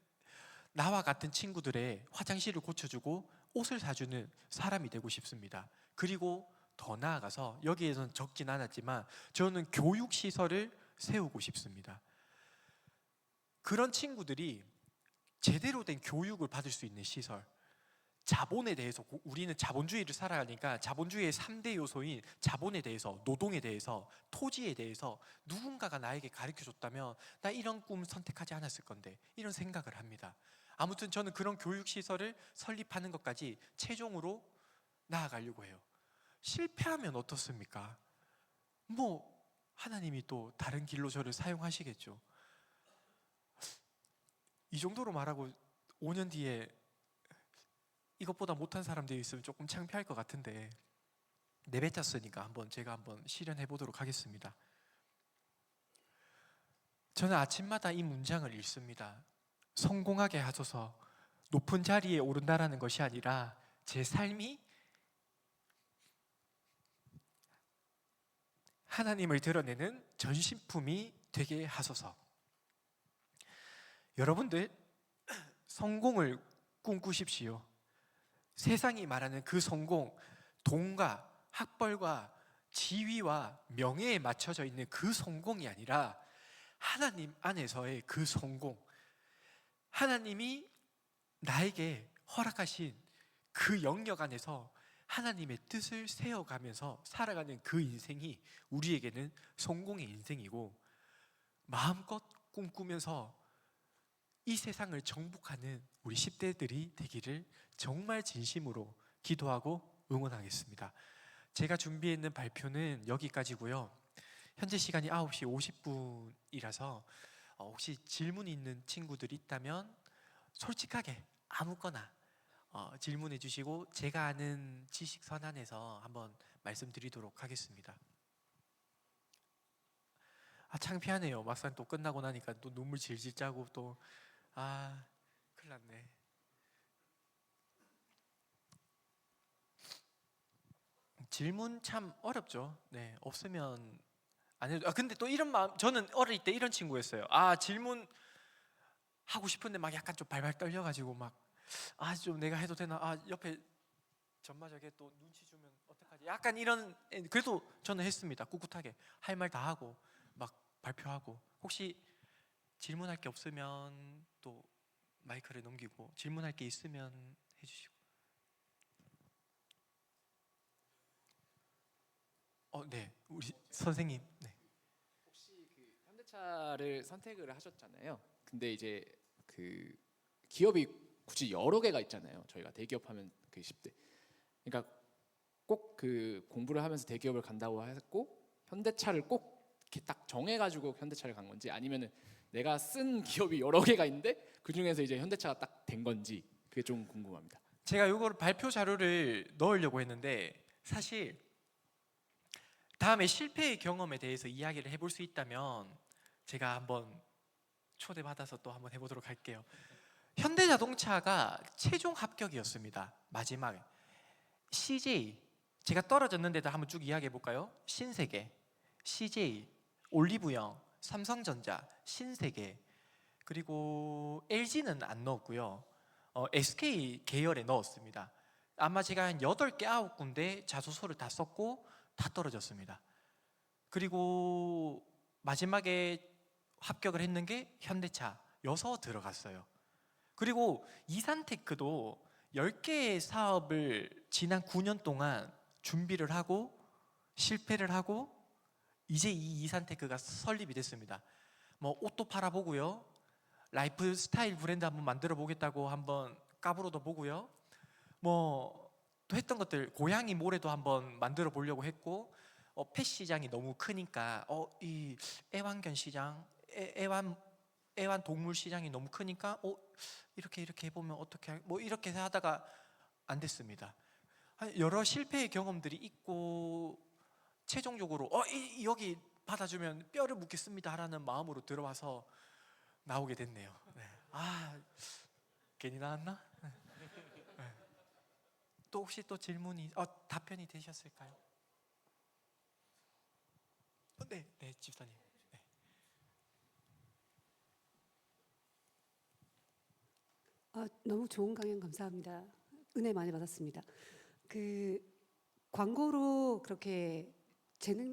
나와 같은 친구들의 화장실을 고쳐주고 옷을 사주는 사람이 되고 싶습니다. 그리고 더 나아가서, 여기에서는 적진 않았지만 저는 교육시설을 세우고 싶습니다. 그런 친구들이 제대로 된 교육을 받을 수 있는 시설, 자본에 대해서, 우리는 자본주의를 살아가니까 자본주의의 3대 요소인 자본에 대해서, 노동에 대해서, 토지에 대해서 누군가가 나에게 가르쳐줬다면 나 이런 꿈 선택하지 않았을 건데, 이런 생각을 합니다. 아무튼 저는 그런 교육시설을 설립하는 것까지 최종으로 나아가려고 해요. 실패하면 어떻습니까? 하나님이 또 다른 길로 저를 사용하시겠죠. 이 정도로 말하고 5년 뒤에 이것보다 못한 사람들이 있으면 조금 창피할 것 같은데, 내뱉었으니까 제가 한번 실현해 보도록 하겠습니다. 저는 아침마다 이 문장을 읽습니다. 성공하게 하소서. 높은 자리에 오른다라는 것이 아니라 제 삶이 하나님을 드러내는 전신품이 되게 하소서. 여러분들, 성공을 꿈꾸십시오. 세상이 말하는 그 성공, 돈과 학벌과 지위와 명예에 맞춰져 있는 그 성공이 아니라 하나님 안에서의 그 성공, 하나님이 나에게 허락하신 그 영역 안에서 하나님의 뜻을 세워가면서 살아가는 그 인생이 우리에게는 성공의 인생이고, 마음껏 꿈꾸면서 이 세상을 정복하는 우리 10대들이 되기를 정말 진심으로 기도하고 응원하겠습니다. 제가 준비해 있는 발표는 여기까지고요. 현재 시간이 9시 50분이라서 혹시 질문이 있는 친구들이 있다면 솔직하게 아무거나 질문해 주시고 제가 아는 지식 선안에서 한번 말씀드리도록 하겠습니다. 창피하네요. 막상 또 끝나고 나니까 또 눈물 질질 짜고 또 큰일 났네. 질문 참 어렵죠. 네, 없으면 안 해도. 근데 또 이런 마음, 저는 어릴 때 이런 친구였어요. 질문 하고 싶은데 막 약간 좀 발발 떨려가지고 좀 내가 해도 되나? 옆에 전마저게 또 눈치 주면 어떡하지? 약간 이런. 그래도 저는 했습니다. 꿋꿋하게 할 말 다 하고 막 발표하고. 혹시 질문할 게 없으면 또 마이크를 넘기고, 질문할 게 있으면 해주시고. 네, 우리 선생님. 네. 혹시 그 현대차를 선택을 하셨잖아요. 근데 이제 그 기업이 굳이 여러 개가 있잖아요. 저희가 대기업 하면 그 10대. 그러니까 꼭 그 공부를 하면서 대기업을 간다고 했고, 현대차를 꼭 이렇게 딱 정해가지고 현대차를 간 건지, 아니면은 내가 쓴 기업이 여러 개가 있는데 그 중에서 이제 현대차가 딱 된 건지, 그게 좀 궁금합니다. 제가 이걸 발표 자료를 넣으려고 했는데, 사실 다음에 실패의 경험에 대해서 이야기를 해볼 수 있다면 제가 한번 초대받아서 또 한번 해보도록 할게요. 현대자동차가 최종 합격이었습니다. 마지막에 CJ, 제가 떨어졌는데도 한번 쭉 이야기해 볼까요? 신세계, CJ, 올리브영, 삼성전자, 신세계, 그리고 LG는 안 넣었고요. SK 계열에 넣었습니다. 아마 제가 한 8개, 9군데 자소서를 다 썼고 다 떨어졌습니다. 그리고 마지막에 합격을 했는 게 현대차, 여서 들어갔어요. 그리고 이산테크도 10개의 사업을 지난 9년 동안 준비를 하고 실패를 하고 이제 이 이산테크가 설립이 됐습니다. 뭐 옷도 팔아보고요, 라이프 스타일 브랜드 한번 만들어 보겠다고 한번 까불어도 보고요, 뭐 또 했던 것들, 고양이 모래도 한번 만들어 보려고 했고, 펫 시장이 너무 크니까 이 애완견 시장, 애완 동물 시장이 너무 크니까 이렇게 해보면 어떻게 뭐 이렇게 하다가 안 됐습니다. 여러 실패의 경험들이 있고 최종적으로 여기 받아주면 뼈를 묻겠습니다라는 마음으로 들어와서 나오게 됐네요. 네. 괜히 나왔나? 네. 네. 또 혹시 또 질문이 답변이 되셨을까요? 네, 네, 집사님. 네. 너무 좋은 강연 감사합니다. 은혜 많이 받았습니다. 그 광고로 그렇게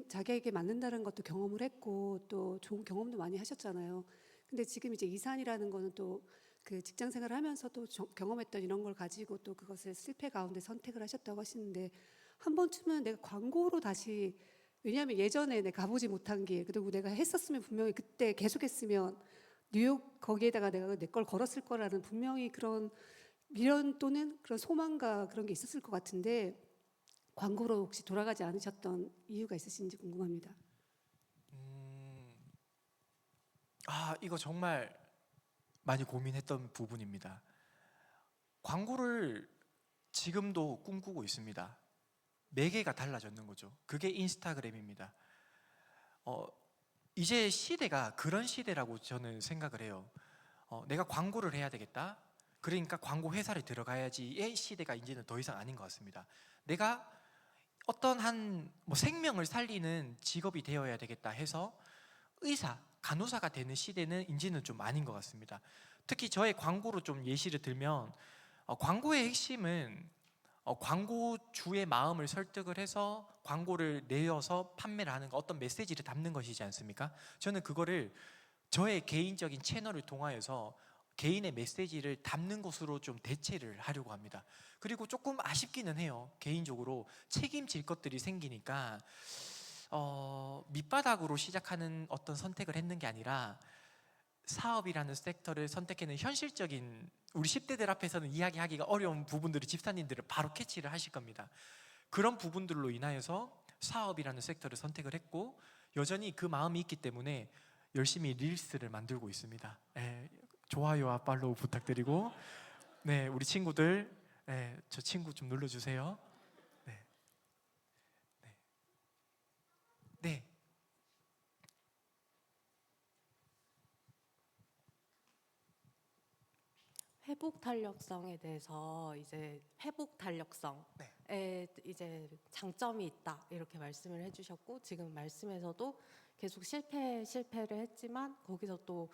자기에게 맞는다는 것도 경험을 했고 또 좋은 경험도 많이 하셨잖아요. 근데 지금 이제 이산이라는 거는 또 그 직장 생활을 하면서 또 경험했던 이런 걸 가지고 또 그것을 실패 가운데 선택을 하셨다고 하시는데 한 번쯤은 내가 광고로 다시, 왜냐하면 예전에 내가 가보지 못한 길, 그리고 내가 했었으면 분명히 그때 계속했으면 뉴욕 거기에다가 내가 내 걸 걸었을 거라는 분명히 그런 미련 또는 그런 소망과 그런 게 있었을 것 같은데 광고로 혹시 돌아가지 않으셨던 이유가 있으신지 궁금합니다. 이거 정말 많이 고민했던 부분입니다. 광고를 지금도 꿈꾸고 있습니다. 매개가 달라졌는 거죠. 그게 인스타그램입니다. 이제 시대가 그런 시대라고 저는 생각을 해요. 내가 광고를 해야 되겠다, 그러니까 광고 회사를 들어가야지의 시대가 이제는 더 이상 아닌 것 같습니다. 내가 어떤 뭐 생명을 살리는 직업이 되어야 되겠다 해서 의사, 간호사가 되는 시대는 이제는 좀 아닌 것 같습니다. 특히 저의 광고로 좀 예시를 들면, 광고의 핵심은 광고주의 마음을 설득을 해서 광고를 내어서 판매를 하는 거, 어떤 메시지를 담는 것이지 않습니까? 저는 그거를 저의 개인적인 채널을 통하여서 개인의 메시지를 담는 것으로 좀 대체를 하려고 합니다. 그리고 조금 아쉽기는 해요. 개인적으로 책임질 것들이 생기니까 밑바닥으로 시작하는 어떤 선택을 했는 게 아니라 사업이라는 섹터를 선택하는 현실적인, 우리 10대들 앞에서는 이야기하기가 어려운 부분들을 집사님들은 바로 캐치를 하실 겁니다. 그런 부분들로 인하여서 사업이라는 섹터를 선택을 했고, 여전히 그 마음이 있기 때문에 열심히 릴스를 만들고 있습니다. 좋아요와 팔로우 부탁드리고, 네, 우리 친구들, 저 친구 좀 눌러주세요. 네, 네, 네. 회복 탄력성에 대해서 이제 회복 탄력성에 이제 장점이 있다 이렇게 말씀을 해주셨고, 지금 말씀에서도 계속 실패를 했지만 거기서 또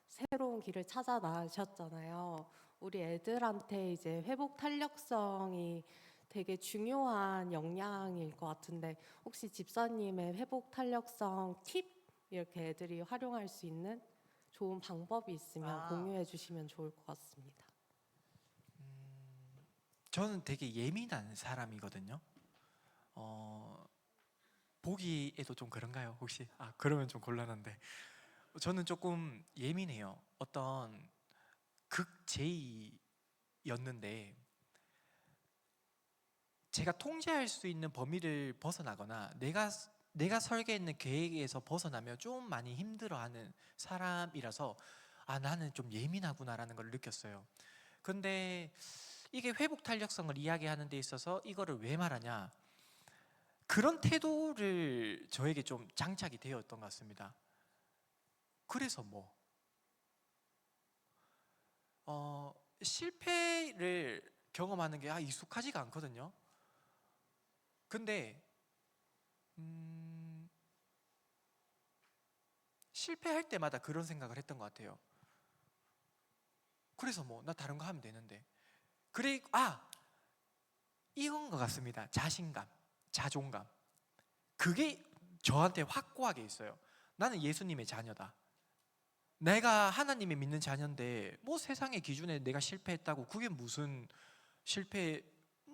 새로운 길을 찾아 나가셨잖아요. 우리 애들한테 이제 회복 탄력성이 되게 중요한 역량일 것 같은데, 혹시 집사님의 회복 탄력성 팁, 이렇게 애들이 활용할 수 있는 좋은 방법이 있으면 공유해 주시면 좋을 것 같습니다. 저는 되게 예민한 사람이거든요. 보기에도 좀 그런가요, 혹시? 그러면 좀 곤란한데, 저는 조금 예민해요. 어떤 극제이였는데 제가 통제할 수 있는 범위를 벗어나거나 내가 설계했는 계획에서 벗어나면 좀 많이 힘들어하는 사람이라서 나는 좀 예민하구나라는 걸 느꼈어요. 근데 이게 회복 탄력성을 이야기하는 데 있어서 이거를 왜 말하냐, 그런 태도를 저에게 좀 장착이 되었던 것 같습니다. 그래서 실패를 경험하는 게 익숙하지가 않거든요. 근데 실패할 때마다 그런 생각을 했던 것 같아요. 그래서 나 다른 거 하면 되는데, 그래, 이건 것 같습니다. 자신감, 자존감. 그게 저한테 확고하게 있어요. 나는 예수님의 자녀다. 내가 하나님의 믿는 자녀인데 세상의 기준에 내가 실패했다고 그게 무슨 실패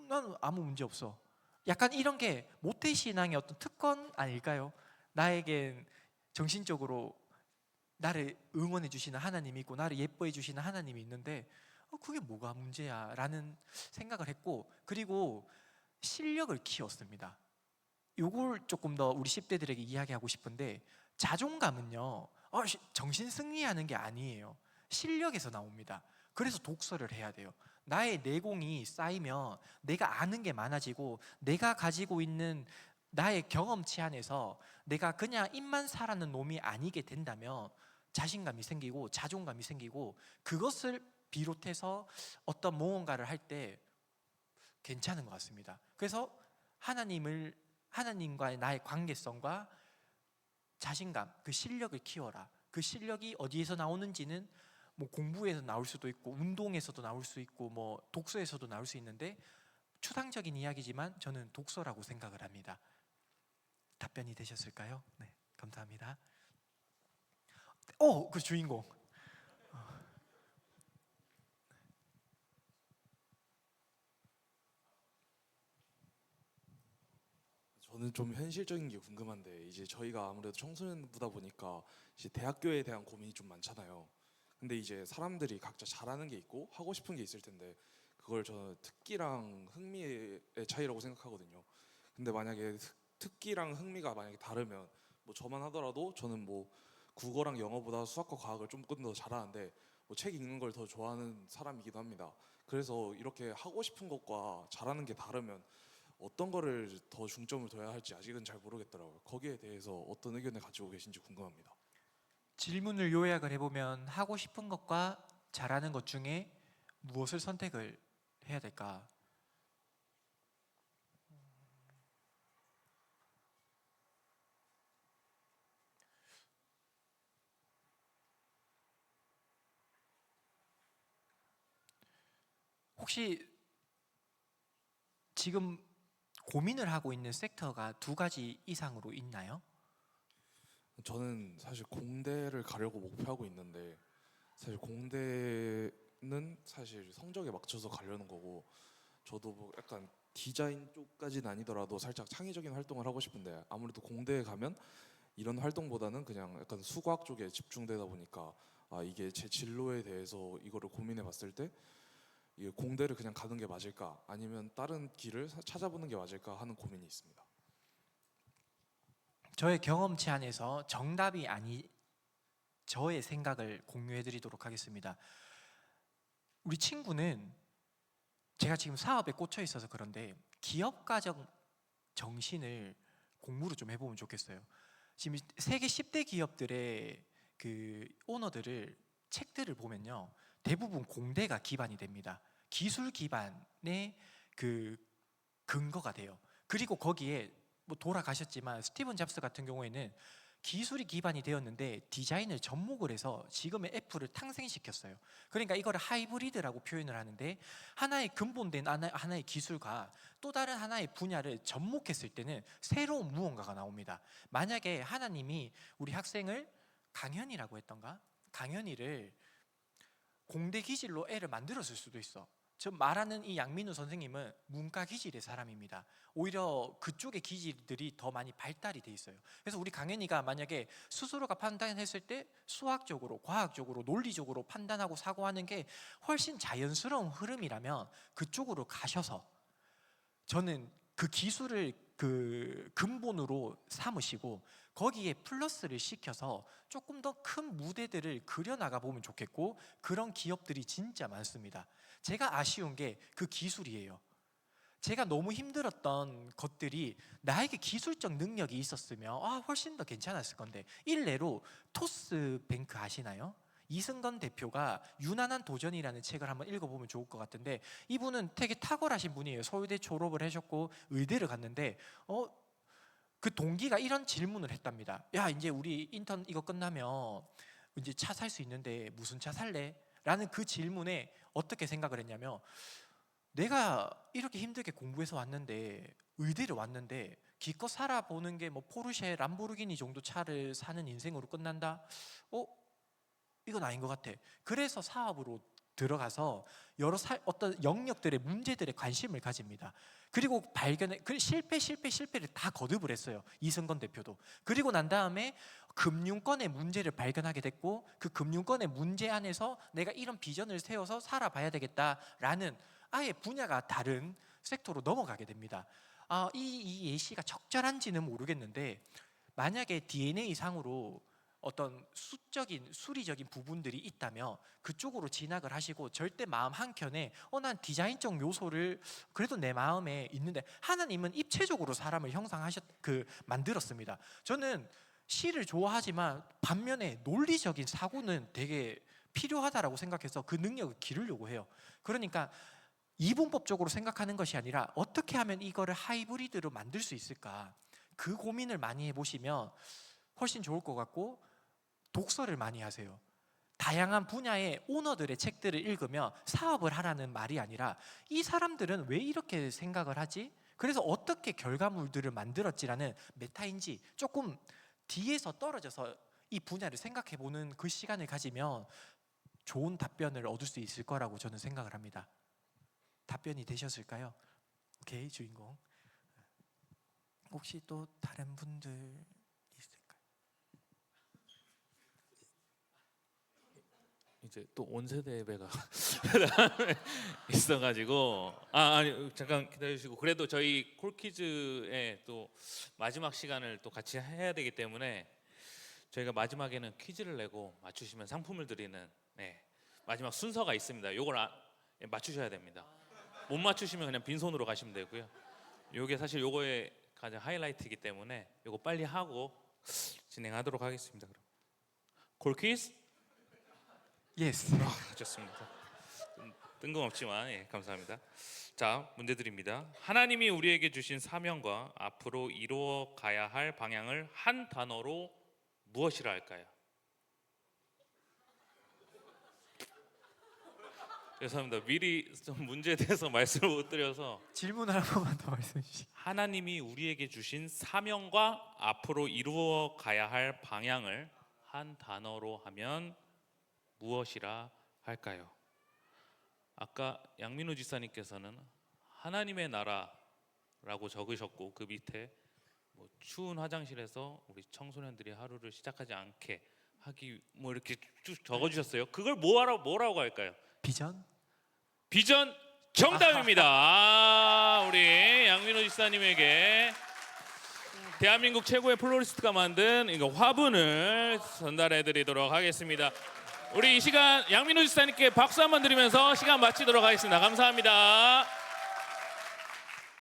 나는 아무 문제 없어. 약간 이런 게 모태신앙의 어떤 특권 아닐까요? 나에겐 정신적으로 나를 응원해 주시는 하나님이 있고 나를 예뻐해 주시는 하나님이 있는데 그게 뭐가 문제야 라는 생각을 했고, 그리고 실력을 키웠습니다. 요걸 조금 더 우리 10대들에게 이야기하고 싶은데, 자존감은요 정신 승리하는 게 아니에요. 실력에서 나옵니다. 그래서 독서를 해야 돼요. 나의 내공이 쌓이면 내가 아는 게 많아지고, 내가 가지고 있는 나의 경험치 안에서 내가 그냥 입만 살아는 놈이 아니게 된다면 자신감이 생기고 자존감이 생기고, 그것을 비롯해서 어떤 무언가를 할 때 괜찮은 것 같습니다. 그래서 하나님과의 나의 관계성과 자신감, 그 실력을 키워라. 그 실력이 어디에서 나오는지는 뭐 공부에서 나올 수도 있고 운동에서도 나올 수 있고 뭐 독서에서도 나올 수 있는데, 추상적인 이야기지만 저는 독서라고 생각을 합니다. 답변이 되셨을까요? 네, 감사합니다. 그 주인공. 저는 좀 현실적인 게 궁금한데, 이제 저희가 아무래도 청소년부다 보니까 이제 대학교에 대한 고민이 좀 많잖아요. 근데 이제 사람들이 각자 잘하는 게 있고 하고 싶은 게 있을 텐데, 그걸 저는 특기랑 흥미의 차이라고 생각하거든요. 근데 만약에 특기랑 흥미가 만약에 다르면, 뭐 저만 하더라도 저는 뭐 국어랑 영어보다 수학과 과학을 조금 더 잘하는데 뭐 책 읽는 걸 더 좋아하는 사람이기도 합니다. 그래서 이렇게 하고 싶은 것과 잘하는 게 다르면 어떤 거를 더 중점을 둬야 할지 아직은 잘 모르겠더라고요. 거기에 대해서 어떤 의견을 가지고 계신지 궁금합니다. 질문을 요약을 해보면, 하고 싶은 것과 잘하는 것 중에 무엇을 선택을 해야 될까? 혹시 지금 고민을 하고 있는 섹터가 두 가지 이상으로 있나요? 저는 사실 공대를 가려고 목표하고 있는데, 사실 공대는 사실 성적에 맞춰서 가려는 거고, 저도 뭐 약간 디자인 쪽까지는 아니더라도 살짝 창의적인 활동을 하고 싶은데, 아무래도 공대에 가면 이런 활동보다는 그냥 약간 수학 쪽에 집중되다 보니까 이게 제 진로에 대해서 이거를 고민해 봤을 때 이게 공대를 그냥 가는 게 맞을까 아니면 다른 길을 찾아보는 게 맞을까 하는 고민이 있습니다. 저의 경험치 안에서 정답이 아니 저의 생각을 공유해 드리도록 하겠습니다. 우리 친구는 제가 지금 사업에 꽂혀 있어서 그런데 기업가적 정신을 공부를 좀 해보면 좋겠어요. 지금 세계 10대 기업들의 그 오너들을 책들을 보면요, 대부분 공대가 기반이 됩니다. 기술 기반의 그 근거가 돼요. 그리고 거기에 뭐 돌아가셨지만 스티븐 잡스 같은 경우에는 기술이 기반이 되었는데 디자인을 접목을 해서 지금의 애플을 탄생시켰어요. 그러니까 이거를 하이브리드라고 표현을 하는데, 하나의 근본된 하나의 기술과 또 다른 하나의 분야를 접목했을 때는 새로운 무언가가 나옵니다. 만약에 하나님이 우리 학생을 강현이라고 했던가? 강현이를 공대 기질로 애를 만들었을 수도 있어. 저 말하는 이 양민우 선생님은 문과 기질의 사람입니다. 오히려 그쪽의 기질들이 더 많이 발달이 돼 있어요. 그래서 우리 강현이가 만약에 스스로가 판단했을 때 수학적으로, 과학적으로, 논리적으로 판단하고 사고하는 게 훨씬 자연스러운 흐름이라면 그쪽으로 가셔서, 저는 그 기술을 그 근본으로 삼으시고 거기에 플러스를 시켜서 조금 더 큰 무대들을 그려나가 보면 좋겠고, 그런 기업들이 진짜 많습니다. 제가 아쉬운 게 그 기술이에요. 제가 너무 힘들었던 것들이 나에게 기술적 능력이 있었으면 훨씬 더 괜찮았을 건데, 일례로 토스뱅크 아시나요? 이승건 대표가 유난한 도전이라는 책을 한번 읽어보면 좋을 것 같은데, 이분은 되게 탁월하신 분이에요. 서울대 졸업을 하셨고 의대를 갔는데 그 동기가 이런 질문을 했답니다. 야, 이제 우리 인턴 이거 끝나면 이제 차 살 수 있는데 무슨 차 살래? 라는 그 질문에 어떻게 생각을 했냐면, 내가 이렇게 힘들게 공부해서 왔는데 의대를 왔는데 기껏 살아보는 게 뭐 포르쉐, 람보르기니 정도 차를 사는 인생으로 끝난다? 이건 아닌 것 같아. 그래서 사업으로 들어가서 여러 어떤 영역들의 문제들에 관심을 가집니다. 그리고 실패를 다 거듭을 했어요. 이승건 대표도. 그리고 난 다음에 금융권의 문제를 발견하게 됐고 그 금융권의 문제 안에서 내가 이런 비전을 세워서 살아봐야 되겠다라는 아예 분야가 다른 섹터로 넘어가게 됩니다. 이 예시가 적절한지는 모르겠는데 만약에 DNA 상으로 어떤 수리적인 부분들이 있다면 그쪽으로 진학을 하시고 절대 마음 한켠에 난 디자인적 요소를 그래도 내 마음에 있는데 하나님은 입체적으로 사람을 만들었습니다. 저는 시를 좋아하지만 반면에 논리적인 사고는 되게 필요하다라고 생각해서 그 능력을 기르려고 해요. 그러니까 이분법적으로 생각하는 것이 아니라 어떻게 하면 이거를 하이브리드로 만들 수 있을까, 그 고민을 많이 해보시면 훨씬 좋을 것 같고, 독서를 많이 하세요. 다양한 분야의 오너들의 책들을 읽으면 사업을 하라는 말이 아니라 이 사람들은 왜 이렇게 생각을 하지? 그래서 어떻게 결과물들을 만들었지라는 메타인지 조금 뒤에서 떨어져서 이 분야를 생각해보는 그 시간을 가지면 좋은 답변을 얻을 수 있을 거라고 저는 생각을 합니다. 답변이 되셨을까요? 오케이, 주인공. 혹시 또 다른 분들 있을까요? 이제 또 온세대 예배가 있어가지고 아니 잠깐 기다려주시고, 그래도 저희 콜퀴즈의 또 마지막 시간을 또 같이 해야 되기 때문에 저희가 마지막에는 퀴즈를 내고 맞추시면 상품을 드리는 마지막 순서가 있습니다. 요걸 맞추셔야 됩니다. 못 맞추시면 그냥 빈손으로 가시면 되고요. 요게 사실 요거의 가장 하이라이트이기 때문에 요거 빨리 하고 진행하도록 하겠습니다. 그럼 콜퀴즈? 예스. 좋습니다. 뜬금없지만 감사합니다. 자, 문제 드립니다. 하나님이 우리에게 주신 사명과 앞으로 이루어 가야 할 방향을 한 단어로 무엇이라 할까요? 죄송합니다. 미리 좀 문제에 대해서 말씀을 못 드려서. 질문을 한 번만 더 말씀해 주시죠. 하나님이 우리에게 주신 사명과 앞으로 이루어 가야 할 방향을 한 단어로 하면 무엇이라 할까요? 아까 양민우 지사님께서는 하나님의 나라라고 적으셨고 그 밑에 추운 화장실에서 우리 청소년들이 하루를 시작하지 않게 하기 이렇게 쭉 적어주셨어요. 그걸 뭐라고 할까요? 비전 정답입니다. 우리 양민우 지사님에게 대한민국 최고의 플로리스트가 만든 이거 화분을 전달해드리도록 하겠습니다. 우리 이 시간 양민우 지사님께 박수 한번 드리면서 시간 마치도록 하겠습니다. 감사합니다.